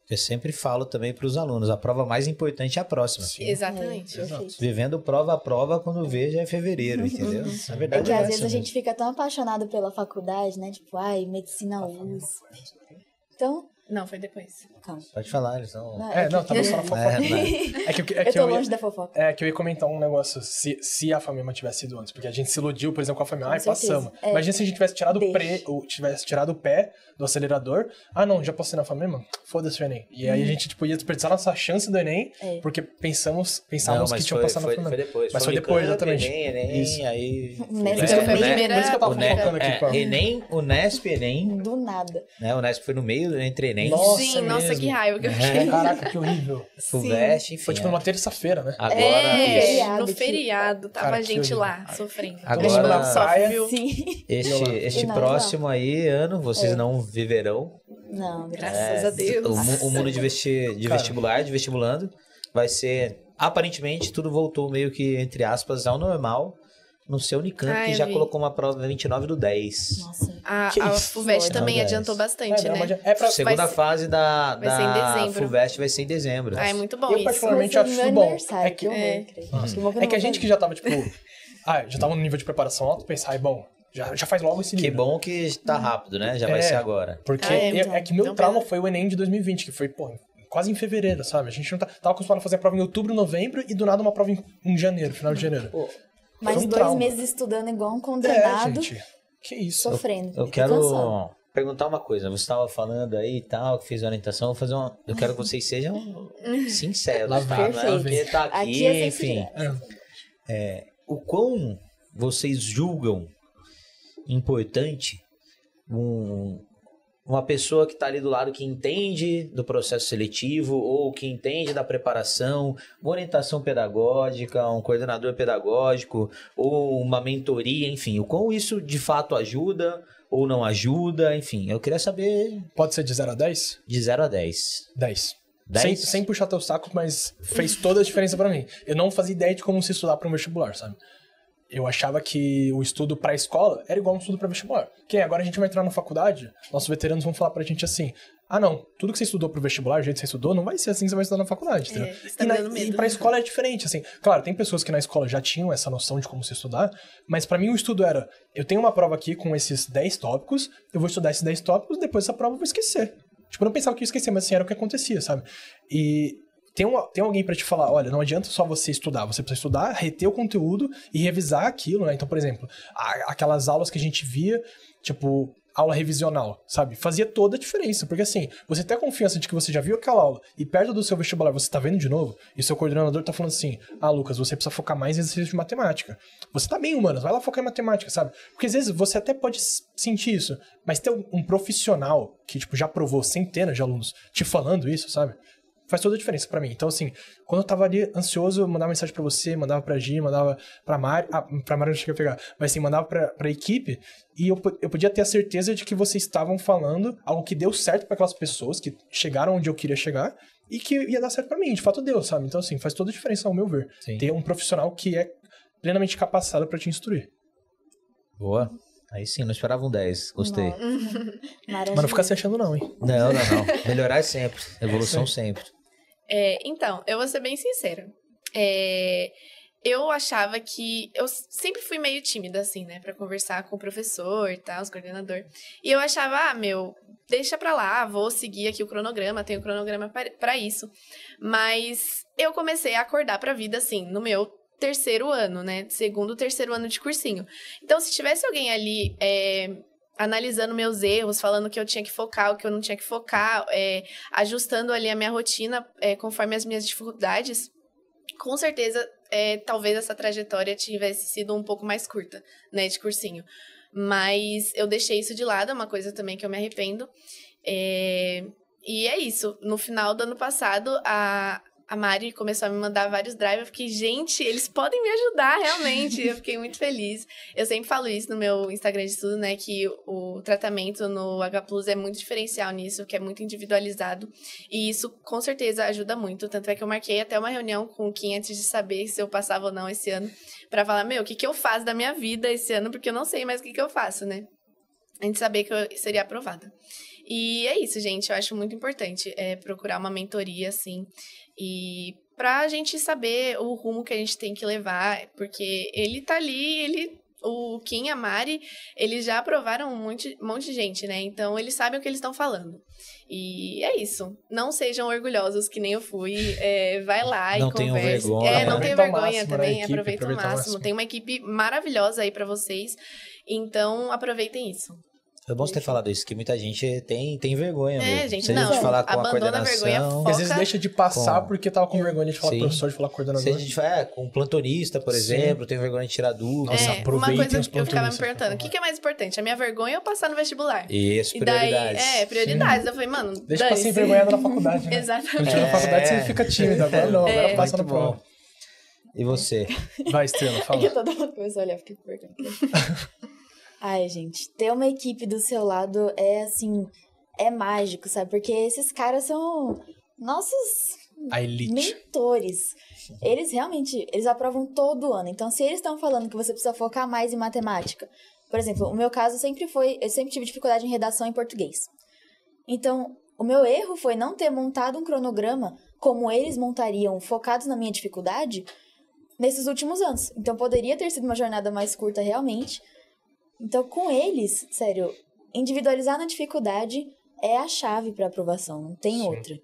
Eu sempre falo também para os alunos, a prova mais importante é a próxima. Sim. Exatamente. Perfeito. Vivendo prova a prova, quando vê, já é fevereiro, entendeu? Na É verdade, que às essa vezes a mesmo. gente fica tão apaixonado pela faculdade, né? Tipo, medicina USP. Então, Não, foi depois. calma. Pode falar, eles são... Não, tava só na fofoca. Eu tô longe da fofoca. É que eu ia comentar um negócio, se a FAMEMA tivesse ido antes, porque a gente se iludiu, por exemplo, com a FAMEMA, certeza. passamos. É. Imagina se a gente tivesse tirado Deixa. tivesse tirado o pé do acelerador. Não, já passei na FAMEMA? Foda-se o Enem. E aí a gente, tipo, ia desperdiçar nossa chance do Enem, porque pensamos Não, que mas tinha passado na FAMEMA. foi depois. Mas foi depois, Unicamp, exatamente. Enem, Isso. aí... Nesp Foi a foi primeira- Por isso que eu tava O Ne- focando aqui, pô. Enem, o Nesp, Enem, Do nada. né? O Nesp foi no meio, entre Enem, Nossa, Sim, nossa, mesmo. que raiva que eu fiquei. Caraca, que horrível. FUVEST, enfim. Foi tipo numa terça-feira, né? Agora, feriado No que- feriado, tava Cara, a que gente horrível. lá, sofrendo. Agora- Todo mundo na sofre, praia. viu? Sim. este Não, próximo aí, ano, vocês não viverão. Não, Graças a Deus. O mundo de vestibular, de vestibulando, vai ser... Aparentemente, tudo voltou meio que, entre aspas, ao normal no seu Unicamp, Ah, que eu já vi. colocou uma prova 29/10. Nossa. A Que isso? FUVEST também Não, adiantou guys. bastante, não, né? mas é pra... Segunda ser- fase da vai ser em dezembro. FUVEST vai ser em dezembro. É muito bom Eu isso. particularmente Vai ser acho meu bom. aniversário, É que- que horror, creio. Acho bom É que a não gente vou que já tava, tipo... já tava no nível de preparação alto, pensar, bom, já faz logo esse Que nível. bom que tá rápido, né? Já vai É. ser agora. Porque então. é que meu Não, trauma pera. foi o Enem de 2020, que foi, pô, quase em fevereiro, sabe? A gente não tava acostumado a fazer a prova em outubro, novembro, e do nada uma prova em janeiro, final de janeiro. Mais Foi um 2 trauma. meses estudando igual um condenado, gente. Que isso? sofrendo. Eu e quero cansando. perguntar uma coisa. Você estava falando aí e tal, que fez a orientação. Vou fazer uma... Eu quero que vocês sejam sinceros, Lá tá? vem, Não é perfeito. porque tá aqui, Aqui é enfim. sinceridade. O quão vocês julgam importante uma pessoa que está ali do lado que entende do processo seletivo ou que entende da preparação, uma orientação pedagógica, um coordenador pedagógico ou uma mentoria, enfim, o quão isso de fato ajuda ou não ajuda, enfim, eu queria saber Pode ser de 0 a 10? de 0 a 10. 10. 10? Sem puxar teu saco, mas fez toda a diferença pra mim. Eu não fazia ideia de como se estudar pra um vestibular, sabe? Eu achava que o estudo pra escola era igual um estudo pra vestibular. Porque agora a gente vai entrar na faculdade, nossos veteranos vão falar pra gente assim, não, tudo que você estudou pro vestibular, o jeito que você estudou, não vai ser assim que você vai estudar na faculdade, entendeu? E pra escola é diferente, assim. Claro, tem pessoas que na escola já tinham essa noção de como se estudar, mas pra mim o estudo era, eu tenho uma prova aqui com esses 10 tópicos, eu vou estudar esses 10 tópicos, depois dessa prova eu vou esquecer. Tipo, eu não pensava que eu ia esquecer, mas assim, era o que acontecia, sabe? E tem alguém pra te falar, olha, não adianta só você estudar, você precisa estudar, reter o conteúdo e revisar aquilo, né? Então, por exemplo, aquelas aulas que a gente via, tipo, aula revisional, sabe? Fazia toda a diferença, porque assim, você tem a confiança de que você já viu aquela aula e perto do seu vestibular você tá vendo de novo, e seu coordenador tá falando assim, Lucas, você precisa focar mais em exercício de matemática. Você tá bem, humanas, vai lá focar em matemática, sabe? Porque às vezes você até pode sentir isso, mas ter um profissional que, tipo, já provou centenas de alunos te falando isso, sabe? Faz toda a diferença pra mim. Então, assim, quando eu tava ali ansioso, eu mandava mensagem pra você, mandava pra Gi, mandava pra Mari. Pra Mari eu não cheguei a pegar. Mas, assim, mandava pra equipe. E eu podia ter a certeza de que vocês estavam falando algo que deu certo pra aquelas pessoas, que chegaram onde eu queria chegar. E que ia dar certo pra mim. De fato, deu, sabe? Então, assim, faz toda a diferença, ao meu ver. Sim. Ter um profissional que é plenamente capacitado pra te instruir. Boa. Aí sim, não esperava um 10. Gostei. Mas não fica se achando não, hein? Não. Melhorar é sempre. Evolução sempre. Então, eu vou ser bem sincera. Eu achava que... Eu sempre fui meio tímida, assim, né? Pra conversar com o professor e tal, os coordenador. E eu achava, deixa pra lá, vou seguir aqui o cronograma, tenho cronograma pra isso. Mas eu comecei a acordar pra vida, assim, no meu terceiro ano, né? Segundo, terceiro ano de cursinho. Então, se tivesse alguém ali... analisando meus erros, falando que eu tinha que focar, o que eu não tinha que focar, ajustando ali a minha rotina conforme as minhas dificuldades, com certeza, talvez essa trajetória tivesse sido um pouco mais curta, né, de cursinho. Mas eu deixei isso de lado, é uma coisa também que eu me arrependo. E é isso, no final do ano passado, a Mari começou a me mandar vários drives, eu fiquei, gente, eles podem me ajudar, realmente, eu fiquei muito feliz. Eu sempre falo isso no meu Instagram de estudo, né, que o tratamento no H+ é muito diferencial nisso, que é muito individualizado, e isso com certeza ajuda muito, tanto é que eu marquei até uma reunião com o Kim antes de saber se eu passava ou não esse ano, pra falar, o que eu faço da minha vida esse ano, porque eu não sei mais o que eu faço, né, antes de saber que eu seria aprovada. E é isso, gente, eu acho muito importante procurar uma mentoria, assim, e pra gente saber o rumo que a gente tem que levar, porque ele tá ali, o Kim e a Mari, eles já aprovaram um monte de gente, né? Então, eles sabem o que eles estão falando. E é isso. Não sejam orgulhosos, que nem eu fui. Vai lá não e converse. Vergonha. Não tenham vergonha máximo, também. né? Aproveita o máximo. Tem uma equipe maravilhosa aí pra vocês. Então, aproveitem isso. É bom você ter falado isso, que muita gente tem vergonha mesmo. Gente, se não. a gente falar com a Abandona a vergonha, coordenação... foca. Às vezes deixa de passar porque tava com vergonha de falar com o professor, de falar com o coordenador. Se a gente com um plantonista, por exemplo, tem vergonha de tirar dúvida. Nossa, uma coisa os que eu ficava me plantonistas, perguntando, o que é mais importante? A minha vergonha ou passar no vestibular? Isso, E daí, prioridades. prioridades. Eu falei, mano, deixa pra ser envergonhada na faculdade, né? Exatamente. Quando tiver na faculdade você fica tímida, agora não, agora passa na prova. Bom. E você? Vai, Estrela, fala. É que todo mundo começou a olhar, fiquei perguntando. Ai, gente, ter uma equipe do seu lado é mágico, sabe? Porque esses caras são nossos A elite. mentores. Eles aprovam todo ano. Então, se eles estão falando que você precisa focar mais em matemática, por exemplo, o meu caso eu sempre tive dificuldade em redação em português. Então, o meu erro foi não ter montado um cronograma como eles montariam, focados na minha dificuldade, nesses últimos anos. Então, poderia ter sido uma jornada mais curta, realmente. Então, com eles, sério, individualizar na dificuldade é a chave para aprovação, não tem outra.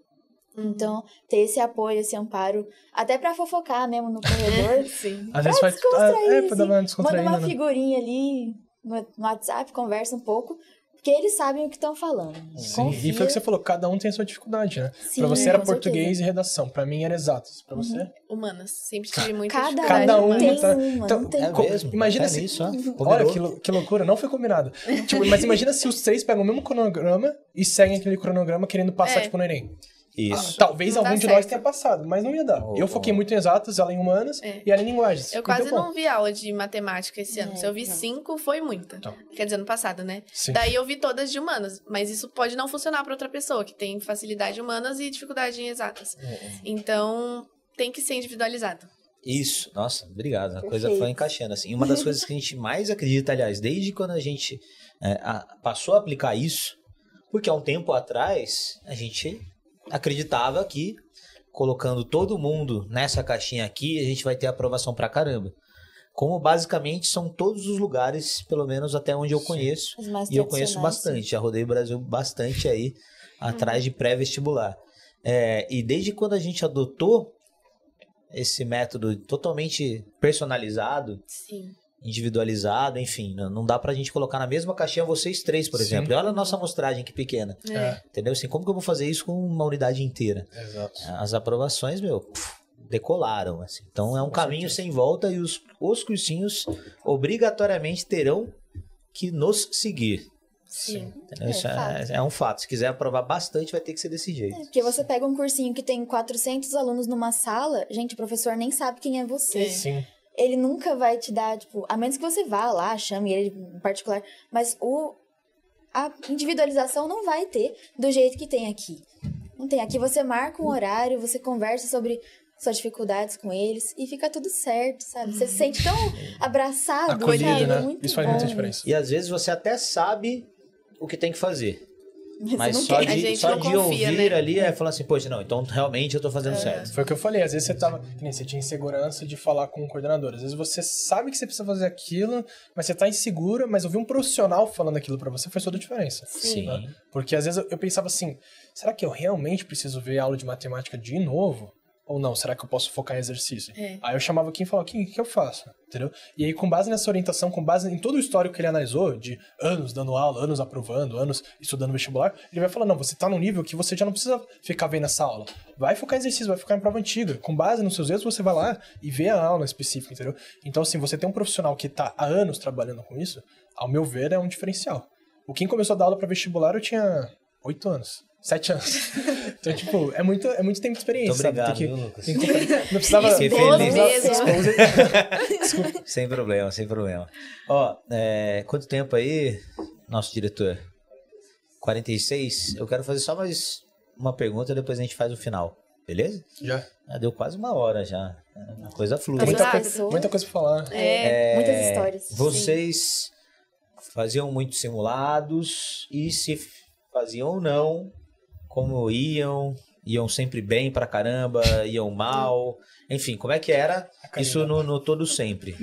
Então, ter esse apoio, esse amparo, até pra fofocar mesmo no corredor. Sim. Às vezes faz... descontrair, pra dar uma descontraída, manda uma né? figurinha ali no WhatsApp, conversa um pouco, porque eles sabem o que estão falando. Sim, Confia. e foi o que você falou, cada um tem a sua dificuldade, né? Sim, pra você era com português certeza. e redação, pra mim era exatas. Pra você? Humanas. Sempre tive muita Cada dificuldade. Cada um tem tá- uma, então, não tem É como. mesmo? Imagina é se... isso, ó. Olha, Combinou. que loucura, não foi combinado. Tipo, mas imagina se os três pegam o mesmo cronograma e seguem aquele cronograma querendo passar, tipo, no Enem. Isso. Talvez Não dá algum de nós certo. tenha passado, mas não ia dar. Eu foquei muito em exatas, ela em humanas e ela em linguagens. Eu Então, quase pô, não vi aula de matemática esse ano. Se eu vi 5, foi muita. Então. Quer dizer, ano passado, né? Sim. Daí eu vi todas de humanas. Mas isso pode não funcionar para outra pessoa, que tem facilidade em humanas e dificuldade em exatas. Então, tem que ser individualizado. Isso, nossa, obrigado. A coisa Perfeito. foi encaixando assim. Uma das coisas que a gente mais acredita, aliás, desde quando a gente passou a aplicar isso, porque há um tempo atrás a gente acreditava que colocando todo mundo nessa caixinha aqui, a gente vai ter aprovação pra caramba. Como basicamente são todos os lugares, pelo menos até onde eu conheço, Os mais e eu conheço tradicionais, bastante, já rodei o Brasil bastante aí, atrás de pré-vestibular. E desde quando a gente adotou esse método totalmente personalizado, Sim. individualizado, enfim, não dá pra gente colocar na mesma caixinha vocês três, por Sim. exemplo. E olha a nossa amostragem que pequena, entendeu? Assim, como que eu vou fazer isso com uma unidade inteira? Exato. As aprovações, decolaram, assim. Então é um caminho sem volta e os cursinhos obrigatoriamente terão que nos seguir. Sim. Entendeu? Isso fato. é um fato. Se quiser aprovar bastante, vai ter que ser desse jeito. Porque você pega um cursinho que tem 400 alunos numa sala, gente, o professor nem sabe quem é você. Sim. Ele nunca vai te dar, tipo, a menos que você vá lá, chame ele em particular, mas a individualização não vai ter do jeito que tem aqui. Não tem. Aqui você marca um horário, você conversa sobre suas dificuldades com eles e fica tudo certo, sabe? Você se sente tão abraçado, Acolhido, sabe? né? Muito Isso faz bom. muita diferença. E às vezes você até sabe o que tem que fazer. Mas não só quer. A de, gente só não de confia, ouvir né? ali, falar assim, poxa, não, então realmente eu tô fazendo certo. Foi o que eu falei, às vezes você tava, que nem você tinha insegurança de falar com o coordenador, às vezes você sabe que você precisa fazer aquilo, mas você tá insegura, mas ouvir um profissional falando aquilo pra você faz toda a diferença. Sim. Né? Porque às vezes eu pensava assim, será que eu realmente preciso ver aula de matemática de novo? Ou não, será que eu posso focar em exercício? Aí eu chamava quem e falava, o que eu faço? Entendeu? E aí, com base nessa orientação, com base em todo o histórico que ele analisou, de anos dando aula, anos aprovando, anos estudando vestibular, ele vai falar, não, você tá num nível que você já não precisa ficar vendo essa aula. Vai focar em exercício, vai focar em prova antiga. Com base nos seus erros, você vai lá e vê a aula específica, entendeu? Então, assim, você tem um profissional que tá há anos trabalhando com isso, ao meu ver, é um diferencial. Quem começou a dar aula pra vestibular, eu tinha 8 anos. 7 anos. Então, tipo, é muito tempo de experiência, Muito obrigado, sabe? viu, Lucas? Não precisava... Fiquei Esposa feliz. mesmo. Sem problema, sem problema. Ó, quanto tempo aí, nosso diretor? 46? Eu quero fazer só mais uma pergunta, depois a gente faz o final. Beleza? Já. Deu quase uma hora já. A coisa flui. Mas Muita, rápido. muita coisa pra falar. Muitas histórias. Vocês faziam muitos simulados e se faziam ou não, como iam sempre bem pra caramba, iam mal, enfim, como é que era isso no todo sempre?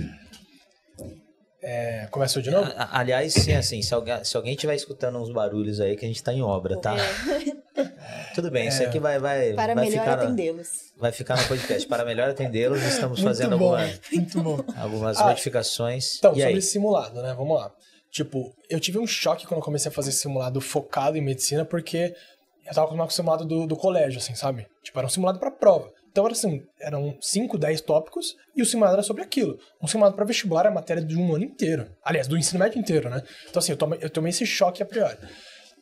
Começou de novo? Aliás, sim, assim, se alguém estiver escutando uns barulhos aí, que a gente tá em obra, tá? Tudo bem, isso aqui vai Para melhor ficar atendê-los. vai ficar no podcast. Para melhor atendê-los, estamos Muito fazendo bom, algumas muito bom. modificações. Então, E sobre aí? simulado, né? Vamos lá. Tipo, eu tive um choque quando eu comecei a fazer simulado focado em medicina, porque eu tava acostumado com o simulado do colégio, assim, sabe? Tipo, era um simulado pra prova. Então, era assim, eram 5, 10 tópicos e o simulado era sobre aquilo. Um simulado pra vestibular é a matéria de um ano inteiro. Aliás, do ensino médio inteiro, né? Então, assim, eu tomei esse choque a priori.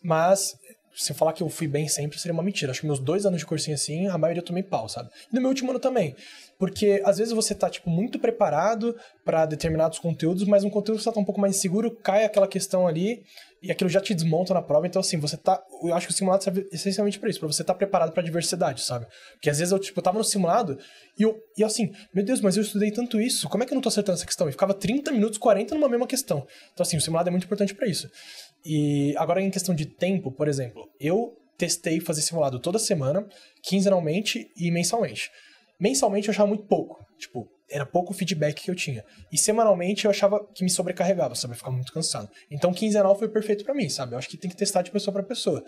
Mas, se eu falar que eu fui bem sempre, seria uma mentira. Acho que meus 2 anos de cursinho assim, a maioria eu tomei pau, sabe? E no meu último ano também. Porque, às vezes, você tá, tipo, muito preparado pra determinados conteúdos, mas um conteúdo que você tá um pouco mais inseguro, cai aquela questão ali, e aquilo já te desmonta na prova. Então, assim, você tá... Eu acho que o simulado serve essencialmente pra isso, pra você estar preparado pra diversidade, sabe? Porque, às vezes, eu tava no simulado, e eu assim, meu Deus, mas eu estudei tanto isso, como é que eu não tô acertando essa questão? E ficava 30 minutos, 40 numa mesma questão. Então, assim, o simulado é muito importante pra isso. E agora, em questão de tempo, por exemplo, eu testei fazer simulado toda semana, quinzenalmente e mensalmente. Mensalmente eu achava muito pouco, tipo, era pouco feedback que eu tinha. E semanalmente eu achava que me sobrecarregava, sabe? Eu ficava muito cansado. Então quinzenal foi perfeito pra mim, sabe? Eu acho que tem que testar de pessoa pra pessoa.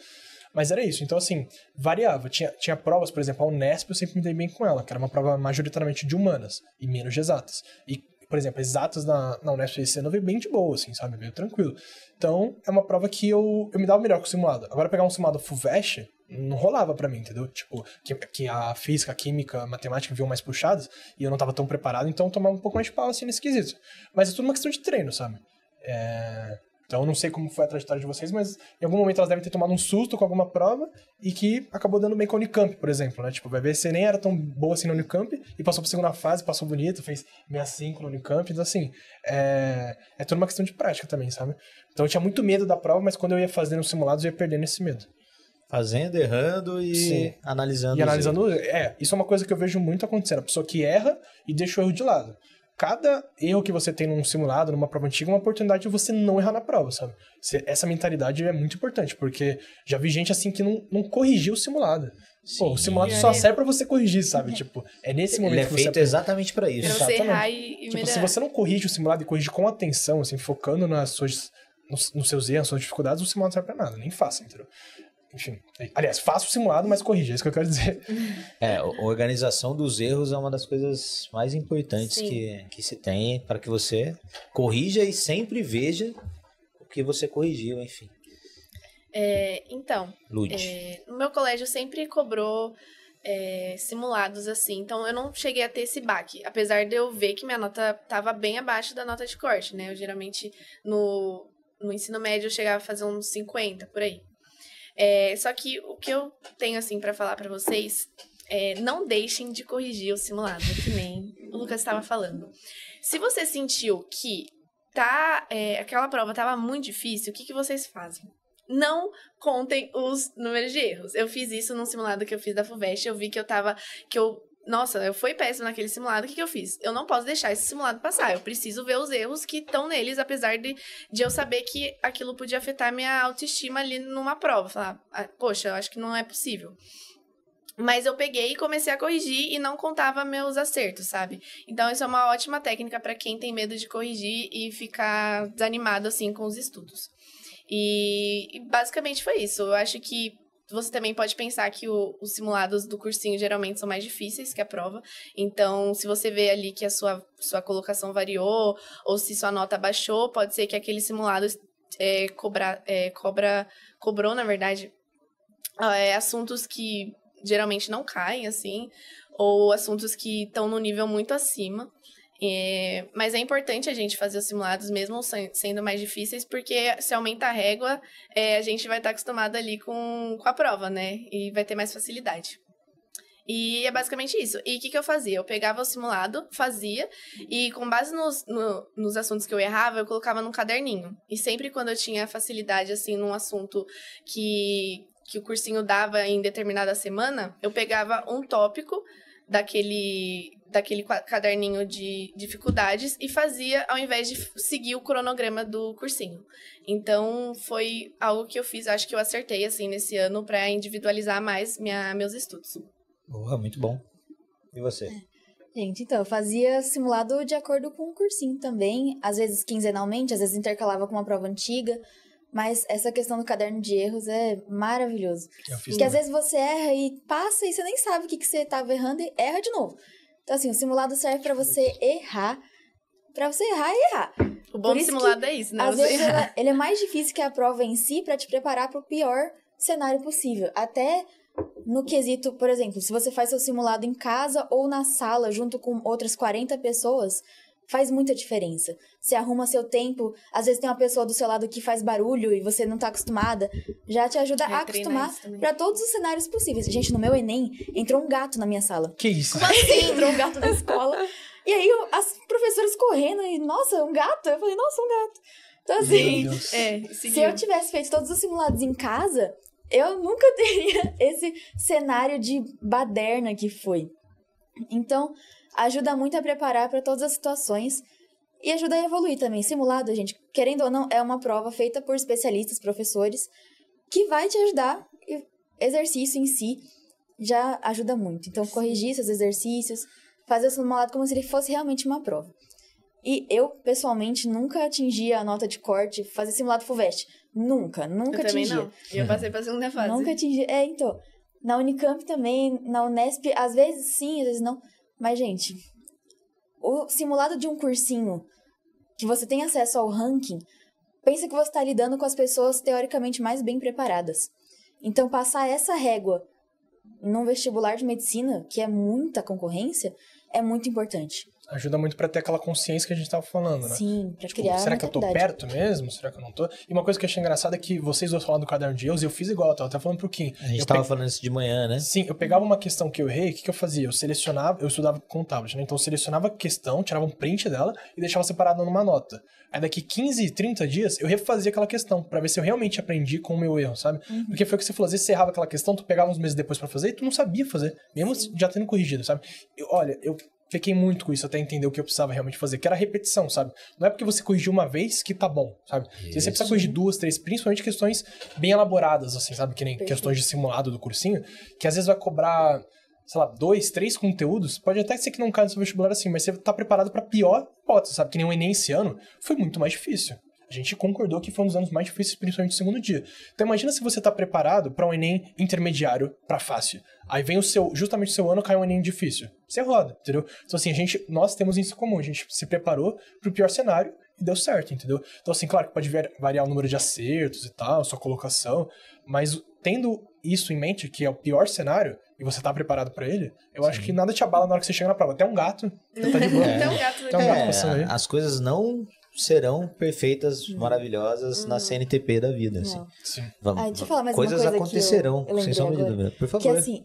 Mas era isso. Então, assim, variava. Tinha provas, por exemplo, a Unesp eu sempre me dei bem com ela, que era uma prova majoritariamente de humanas e menos de exatas. E, por exemplo, exatas na Unesp esse ano veio bem de boa, assim, sabe? Veio tranquilo. Então, é uma prova que eu me dava melhor com o simulado. Agora, pegar um simulado FUVEST não rolava pra mim, entendeu? Tipo, que a física, a química, a matemática vinham mais puxadas e eu não tava tão preparado, então eu tomava um pouco mais de pau, assim, nesse quesito. Mas é tudo uma questão de treino, sabe? Então, eu não sei como foi a trajetória de vocês, mas em algum momento elas devem ter tomado um susto com alguma prova e que acabou dando bem com a Unicamp, por exemplo, né? Tipo, vai ver, você nem era tão boa assim na Unicamp e passou pra segunda fase, passou bonito, fez 65 na Unicamp. Então, assim, é toda uma questão de prática também, sabe? Então, eu tinha muito medo da prova, mas quando eu ia fazendo os simulados, eu ia perdendo esse medo. Fazendo, errando e Sim. analisando. E analisando, isso é uma coisa que eu vejo muito acontecendo. A pessoa que erra e deixa o erro de lado. Cada erro que você tem num simulado, numa prova antiga, é uma oportunidade de você não errar na prova, sabe? Essa mentalidade é muito importante, porque já vi gente assim que não corrigiu o simulado. Pô, o simulado só serve pra você corrigir, sabe? Tipo, é nesse momento Ele é que você feito exatamente pra isso. Pra você errar e tipo, melhorar. se você não corrige o simulado e corrige com atenção, assim, focando nos seus erros, nas suas dificuldades, o simulado não serve pra nada. Nem faça, entendeu? Enfim. Aliás, faça o simulado, mas corrija, é isso que eu quero dizer. A organização dos erros é uma das coisas mais importantes Sim. que se tem para que você corrija e sempre veja o que você corrigiu, enfim. Então, Lud. no meu colégio sempre cobrou simulados assim, então eu não cheguei a ter esse baque, apesar de eu ver que minha nota estava bem abaixo da nota de corte, né? Eu geralmente no ensino médio eu chegava a fazer uns 50 por aí. Só que o que eu tenho assim para falar para vocês não deixem de corrigir o simulado, que nem o Lucas estava falando. Se você sentiu que aquela prova estava muito difícil, o que vocês fazem? Não contem os números de erros. Eu fiz isso num simulado que eu fiz da FUVEST, eu vi que eu fui péssimo naquele simulado, o que eu fiz? Eu não posso deixar esse simulado passar, eu preciso ver os erros que estão neles, apesar de eu saber que aquilo podia afetar minha autoestima ali numa prova. Falar, poxa, eu acho que não é possível. Mas eu peguei e comecei a corrigir e não contava meus acertos, sabe? Então, isso é uma ótima técnica para quem tem medo de corrigir e ficar desanimado, assim, com os estudos. E basicamente foi isso. Eu acho que você também pode pensar que os simulados do cursinho geralmente são mais difíceis que a prova. Então, se você vê ali que a sua colocação variou ou se sua nota baixou, pode ser que aquele simulado cobrou, na verdade, assuntos que geralmente não caem, assim, ou assuntos que estão no nível muito acima. Mas é importante a gente fazer os simulados mesmo sendo mais difíceis, porque se aumenta a régua, a gente vai estar acostumado ali com a prova, né? E vai ter mais facilidade. E é basicamente isso. E o que eu fazia? Eu pegava o simulado, fazia, e com base nos assuntos que eu errava, eu colocava num caderninho. E sempre quando eu tinha facilidade, assim, num assunto que o cursinho dava em determinada semana, eu pegava um tópico daquele caderninho de dificuldades e fazia ao invés de seguir o cronograma do cursinho. Então, foi algo que eu fiz, acho que eu acertei, assim, nesse ano para individualizar mais meus estudos. Boa, muito bom. E você? Gente, então, eu fazia simulado de acordo com o cursinho também, às vezes quinzenalmente, às vezes intercalava com uma prova antiga, mas essa questão do caderno de erros é maravilhoso. Porque às vezes você erra e passa e você nem sabe o que você estava errando e erra de novo. Então, assim, o simulado serve pra você errar e errar. O bom do simulado é isso, né? Às vezes ele é mais difícil que a prova em si pra te preparar pro pior cenário possível. Até no quesito, por exemplo, se você faz seu simulado em casa ou na sala junto com outras 40 pessoas, faz muita diferença. Você arruma seu tempo, às vezes tem uma pessoa do seu lado que faz barulho e você não tá acostumada, já te ajuda a acostumar pra todos os cenários possíveis. Gente, no meu Enem, entrou um gato na minha sala. Que isso? Como assim? Entrou um gato na escola. E aí, as professoras correndo e, nossa, um gato? Eu falei, nossa, um gato. Então, assim, se eu tivesse feito todos os simulados em casa, eu nunca teria esse cenário de baderna que foi. Então, ajuda muito a preparar para todas as situações e ajuda a evoluir também. Simulado, gente, querendo ou não, é uma prova feita por especialistas, professores, que vai te ajudar. E exercício em si já ajuda muito. Então, corrigir seus exercícios, fazer o simulado como se ele fosse realmente uma prova. E eu, pessoalmente, nunca atingi a nota de corte, fazer simulado FUVEST. Nunca atingi. Eu também não. E eu passei pra segunda fase. Nunca atingi. Então, na Unicamp também, na Unesp, às vezes sim, às vezes não. Mas, gente, o simulado de um cursinho que você tem acesso ao ranking, pensa que você está lidando com as pessoas teoricamente mais bem preparadas. Então, passar essa régua num vestibular de medicina, que é muita concorrência, é muito importante. Ajuda muito pra ter aquela consciência que a gente tava falando, né? Sim, pra Tipo, criar será que eu tô mentalidade. perto mesmo? Será que eu não tô? E uma coisa que eu achei engraçada é que vocês dois falaram do caderno de erros e eu fiz igual, eu tava até falando pro Kim. A gente Eu tava pe- falando isso de manhã, né? Sim, eu pegava uma questão que eu errei, o que eu fazia? Eu selecionava, eu estudava com tablet, né? Então eu selecionava a questão, tirava um print dela e deixava separada numa nota. Aí daqui 15, 30 dias, eu refazia aquela questão, pra ver se eu realmente aprendi com o meu erro, sabe? Porque foi o que você falou, às vezes você errava aquela questão, tu pegava uns meses depois pra fazer e tu não sabia fazer, mesmo já tendo corrigido, sabe? Olha, eu fiquei muito com isso até entender o que eu precisava realmente fazer, que era a repetição, sabe? Não é porque você corrigiu uma vez que tá bom, sabe? Se você precisa corrigir 2, 3, principalmente questões bem elaboradas, assim, sabe? Que nem questões de simulado do cursinho, que às vezes vai cobrar, sei lá, 2, 3 conteúdos, pode até ser que não caia no seu vestibular assim, mas você tá preparado pra pior hipótese, sabe? Que nem o Enem esse ano foi muito mais difícil. A gente concordou que foi um dos anos mais difíceis, principalmente no segundo dia. Então imagina se você tá preparado pra um Enem intermediário pra fácil. Aí vem justamente o seu ano, cai um Enem difícil. Você roda, entendeu? Então assim, nós temos isso em comum, a gente se preparou pro pior cenário e deu certo, entendeu? Então assim, claro que pode variar o número de acertos e tal, sua colocação, mas tendo isso em mente, que é o pior cenário, e você tá preparado pra ele, eu acho que nada te abala na hora que você chega na prova. Até um gato, tá de boa. Até um gato Tem um gato passando aí. As coisas não serão perfeitas, maravilhosas na CNTP da vida, assim. Não. Sim. Vamos, Deixa eu falar mais coisas uma coisa acontecerão, que eu lembrei sem sombra de agora. dúvida. Por Que favor. assim,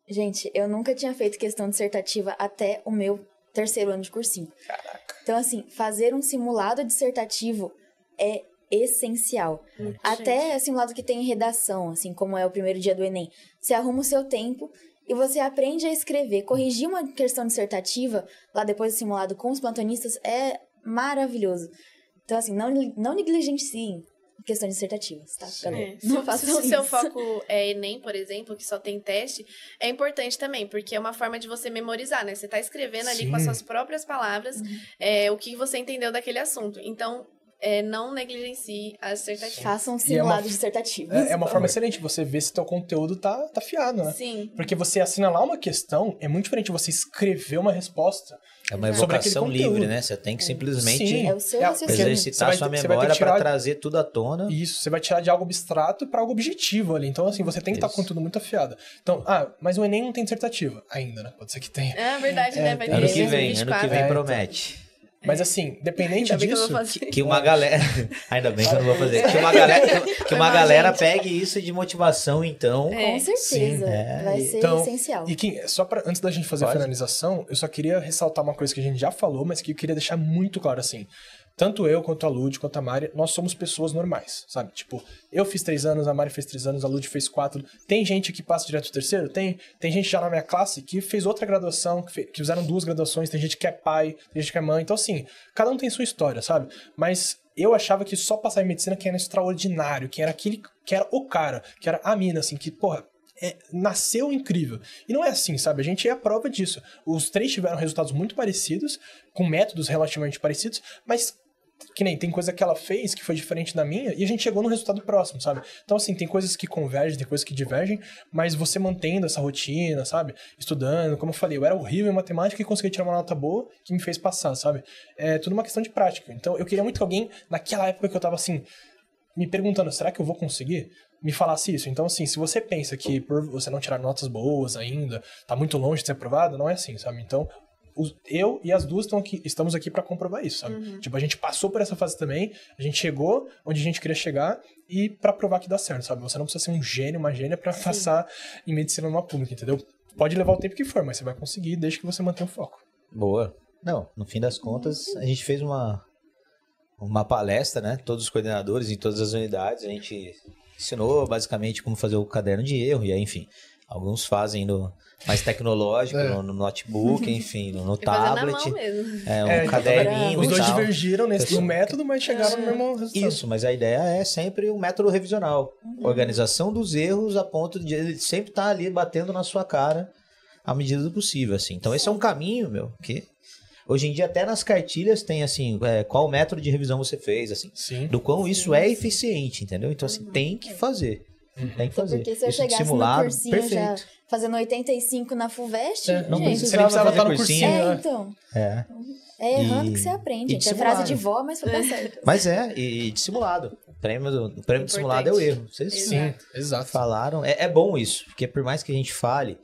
gente, eu nunca tinha feito questão dissertativa até o meu terceiro ano de cursinho. Caraca. Então, assim, fazer um simulado dissertativo é essencial. Até simulado que tem redação, assim, como é o primeiro dia do Enem. Você arruma o seu tempo e você aprende a escrever. Corrigir uma questão dissertativa, lá depois do simulado com os plantonistas, é maravilhoso. Então, assim, não negligenciem questões dissertativas, tá, galera? Não façam Se o isso. seu foco é Enem, por exemplo, que só tem teste, é importante também, porque é uma forma de você memorizar, né? Você tá escrevendo ali com as suas próprias palavras o que você entendeu daquele assunto. Então, não negligencie as dissertativas. Façam E é uma- simulados dissertativos. É uma forma excelente você ver se teu conteúdo tá afiado, né? Sim. Porque você assinalar uma questão é muito diferente de você escrever uma resposta. É uma sobre aquele evocação conteúdo. livre, né? Você tem que simplesmente Sim. É o seu raciocínio. exercitar sua Você vai ter memória que tirar- para trazer tudo à tona. Isso, você vai tirar de algo abstrato para algo objetivo ali. Então, assim, você tem que estar com Isso. tudo muito afiado. Então, mas o Enem não tem dissertativa ainda, né? Pode ser que tenha. É verdade, né? Vai ter Ano que vem 2024. vem então. promete. Mas, assim, dependente Ainda bem que eu disso... vou fazer. Que uma galera. Ainda bem que eu não vou fazer. Que uma galera pegue isso de motivação, então. Com certeza. Vai ser Então, essencial. E Kim, antes da gente fazer a Pode. finalização, eu só queria ressaltar uma coisa que a gente já falou, mas que eu queria deixar muito claro assim. Tanto eu, quanto a Lud, quanto a Mari, nós somos pessoas normais, sabe? Tipo, eu fiz 3 anos, a Mari fez 3 anos, a Lud fez 4. Tem gente que passa direto do terceiro? Tem gente já na minha classe que fez outra graduação, que fizeram 2 graduações, tem gente que é pai, tem gente que é mãe. Então, assim, cada um tem sua história, sabe? Mas eu achava que só passar em medicina que era extraordinário, que era aquele que era o cara, que era a mina, assim, que, porra, nasceu incrível. E não é assim, sabe? A gente é a prova disso. Os 3 tiveram resultados muito parecidos, com métodos relativamente parecidos, mas que nem tem coisa que ela fez que foi diferente da minha e a gente chegou no resultado próximo, sabe? Então, assim, tem coisas que convergem, tem coisas que divergem, mas você mantendo essa rotina, sabe? Estudando, como eu falei, eu era horrível em matemática e consegui tirar uma nota boa que me fez passar, sabe? É tudo uma questão de prática. Então, eu queria muito que alguém, naquela época que eu tava assim, me perguntando, será que eu vou conseguir? Me falasse isso. Então, assim, se você pensa que por você não tirar notas boas ainda, tá muito longe de ser aprovado, não é assim, sabe? Então, eu e as duas estamos aqui pra comprovar isso, sabe? Tipo, a gente passou por essa fase também, a gente chegou onde a gente queria chegar e pra provar que dá certo, sabe? Você não precisa ser um gênio, uma gênia pra passar em medicina numa pública, entendeu? Pode levar o tempo que for, mas você vai conseguir desde que você mantenha o foco. Boa. Não, no fim das contas, a gente fez uma palestra, né? Todos os coordenadores em todas as unidades, a gente ensinou basicamente como fazer o caderno de erro, e aí, enfim, alguns fazem mais tecnológico, no notebook, enfim, no tablet. Na mão mesmo. Um caderninho Os e dois tal. divergiram no método, mas chegaram no mesmo resultado. Isso, mas a ideia é sempre um método revisional. Organização dos erros a ponto de ele sempre estar ali batendo na sua cara à medida do possível, assim. Então esse é um caminho, que hoje em dia até nas cartilhas tem, assim, qual método de revisão você fez, assim. Sim. Do quão isso é eficiente, entendeu? Então, assim, tem que fazer. Tem que fazer. Porque se eu Isso de chegasse simulado, no cursinho perfeito. já fazendo 85 na FUVEST, Não gente... Você nem precisava estar no cursinho. cursinho, né? Então... É. É errando E- que você aprende, e de gente. É frase simulado. de vó, mas vai dar certo. Mas e de simulado. O prêmio do simulado é o erro. Vocês Sim, exato. falaram. É bom isso, porque por mais que a gente fale,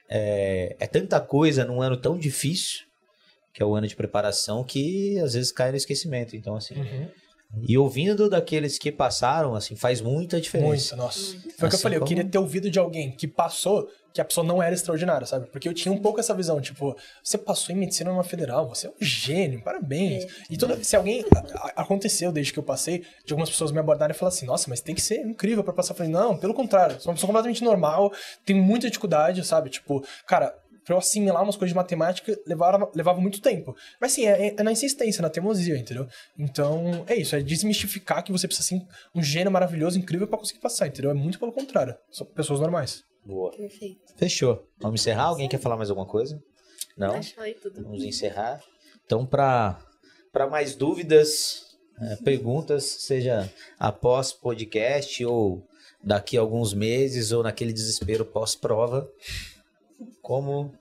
é tanta coisa num ano tão difícil que é o ano de preparação, que às vezes cai no esquecimento. Então, assim... E ouvindo daqueles que passaram, assim, faz muita diferença. Muito, nossa. Foi o que eu falei, eu queria ter ouvido de alguém que passou, que a pessoa não era extraordinária, sabe? Porque eu tinha um pouco essa visão, tipo, você passou em medicina numa federal, você é um gênio, parabéns. E se alguém... Aconteceu desde que eu passei, de algumas pessoas me abordarem e falar assim, nossa, mas tem que ser incrível pra passar. Eu falei, não, pelo contrário, sou uma pessoa completamente normal, tenho muita dificuldade, sabe? Tipo, cara... Pra eu assimilar umas coisas de matemática, levava muito tempo. Mas sim, é na insistência, na teimosia, entendeu? Então, é isso. É desmistificar que você precisa ser um gênio maravilhoso, incrível pra conseguir passar, entendeu? É muito pelo contrário. São pessoas normais. Boa. Perfeito. Fechou. Vamos encerrar? Alguém quer falar mais alguma coisa? Não? Acho que falei tudo. Vamos encerrar. Então, para mais dúvidas, perguntas, seja após podcast ou daqui a alguns meses ou naquele desespero pós-prova, como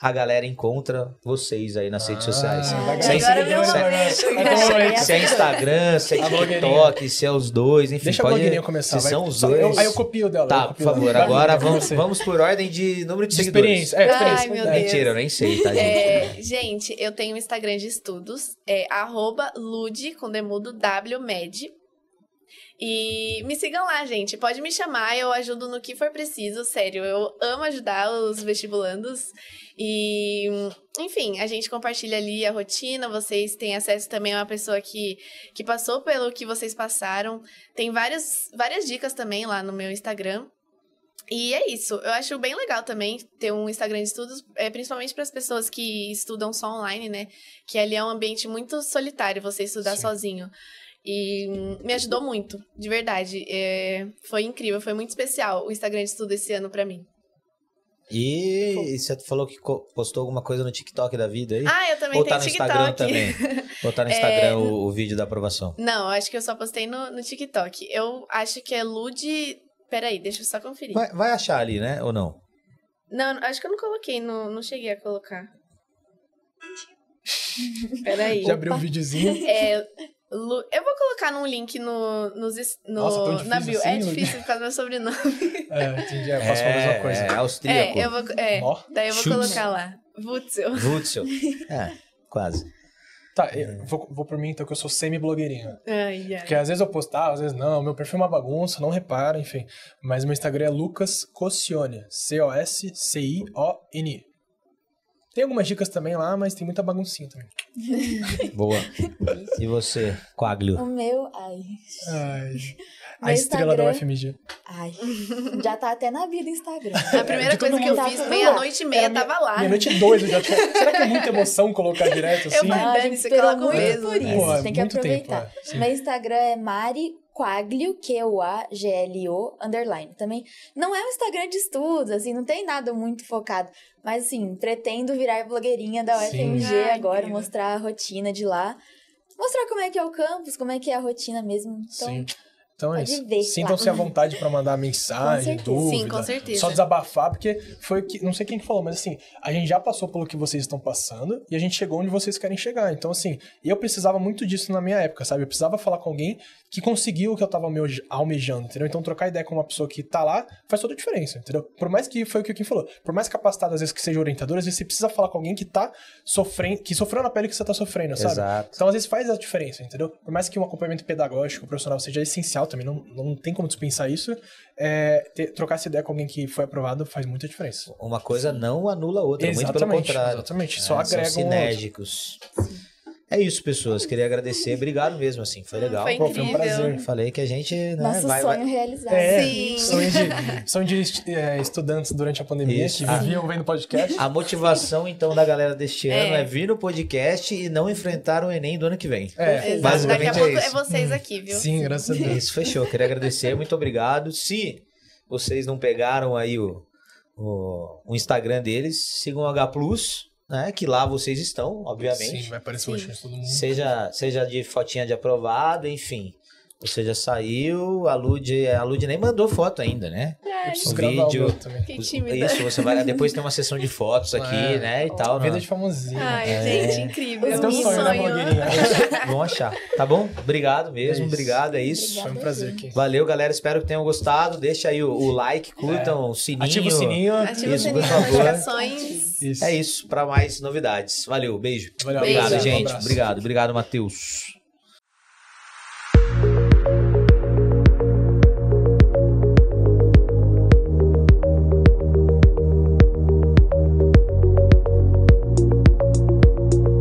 a galera encontra vocês aí nas redes sociais? Se é Instagram, se é TikTok, se é os dois, enfim. Deixa a blogueirinha começar. Se são os dois. Aí eu copio dela. Tá, por favor. Agora vamos por ordem de número de seguidores. Experiência. Ai, meu Deus. Mentira, eu nem sei, tá, gente? Gente, eu tenho um Instagram de estudos, @lude, com demudo, WMed. E me sigam lá, gente. Pode me chamar, eu ajudo no que for preciso, sério. Eu amo ajudar os vestibulandos. E, enfim, a gente compartilha ali a rotina. Vocês têm acesso também a uma pessoa que passou pelo que vocês passaram. Tem várias dicas também lá no meu Instagram. E é isso. Eu acho bem legal também ter um Instagram de estudos, principalmente para as pessoas que estudam só online, né? Que ali é um ambiente muito solitário, você estudar sozinho. E me ajudou muito, de verdade. Foi incrível, foi muito especial o Instagram de estudo esse ano pra mim. E você falou que postou alguma coisa no TikTok da vida aí? Ah, eu também tenho TikTok. Ou tá no Instagram também? Ou tá no Instagram o vídeo da aprovação? Não, acho que eu só postei no TikTok. Eu acho que é Lude... Peraí, deixa eu só conferir. Vai achar ali, né? Ou não? Não, acho que eu não coloquei, não cheguei a colocar. Peraí. Já abriu o videozinho? Eu vou colocar num link Nossa, na bio. assim, É difícil por causa do meu sobrenome. Entendi. Eu faço a mesma coisa. É austríaco. Daí eu vou colocar lá. Wutzel. Quase. Tá, eu vou por mim então, que eu sou semi-blogueirinho. Ai. Porque às vezes eu postar, às vezes não. Meu perfil é uma bagunça, não repara, enfim. Mas meu Instagram é Lucas Cocione. COSCIONI. Tem algumas dicas também lá, mas tem muita baguncinha também. Boa. E você, Quaglio? O meu... A estrela da UFMG. Já tá até na vida do Instagram. A primeira coisa que eu fiz, meia-noite e meia, tava lá. Meia-noite e 2 eu já tinha... Será que é muita emoção colocar direto assim? Eu falei, Dani, você coloca muito mesmo. por isso, Porra, tem que muito aproveitar. tempo, Meu Instagram é Mari Quaglio, QUAGLO, _. Também não é um Instagram de estudos, assim, não tem nada muito focado. Mas, assim, pretendo virar blogueirinha da UFMG agora, incrível. mostrar a rotina de lá. Mostrar como é que é o campus, como é que é a rotina mesmo. Então, Sim. Então é pode isso. ver Sintam-se à vontade pra mandar mensagem, dúvida. Sim, com certeza. Só desabafar, porque foi que... Não sei quem que falou, mas assim, a gente já passou pelo que vocês estão passando e a gente chegou onde vocês querem chegar. Então, assim, eu precisava muito disso na minha época, sabe? Eu precisava falar com alguém que conseguiu o que eu tava almejando, entendeu? Então, trocar ideia com uma pessoa que tá lá faz toda a diferença, entendeu? Por mais que foi o que o Kim falou, por mais capacitado às vezes que seja orientador, às vezes você precisa falar com alguém que tá sofrendo, que sofreu na pele que você tá sofrendo, sabe? Exato. Então, às vezes faz a diferença, entendeu? Por mais que um acompanhamento pedagógico, profissional seja essencial também, não tem como dispensar isso, trocar essa ideia com alguém que foi aprovado faz muita diferença. Uma coisa não anula a outra, muito pelo contrário. Exatamente, só agrega são sinérgicos. É isso, pessoas. Queria agradecer. Obrigado mesmo, assim. Foi legal. Foi Pô, foi um incrível. prazer. Falei que a gente... Né, nosso sonho realizado. Sim. Sonho de estudantes durante a pandemia Isso. que viviam vendo podcast. A motivação, então, da galera deste ano é vir no podcast e não enfrentar o Enem do ano que vem. Exato. Basicamente Daqui a pouco isso. é vocês aqui, viu? Sim, graças a Deus. Isso, fechou. Queria agradecer. Muito obrigado. Se vocês não pegaram aí o Instagram deles, sigam o H+, né, que lá vocês estão, obviamente. Sim, vai aparecer o de todo mundo. Seja de fotinha de aprovado, enfim. Você já saiu, a Lud nem mandou foto ainda, né? Eu preciso O gravar o vídeo. meu também. Que tímida. Isso, você vai. Depois tem uma sessão de fotos aqui, né? E tal. Vida né? de famosinho. Ai, gente, incrível. Esse é o Que sonho, né, blogueirinha? Vão achar. Tá bom? Obrigado mesmo. É isso. Obrigado, é isso. Foi um prazer aqui. Valeu, galera. Espero que tenham gostado. Deixa aí o like, curtam o sininho. Ativa o sininho. Ativa o Isso, sininho por das favor. notificações. Isso. É isso, para mais novidades. Valeu, beijo. Valeu, Obrigado, beijo. gente. Um abraço. Obrigado, Matheus.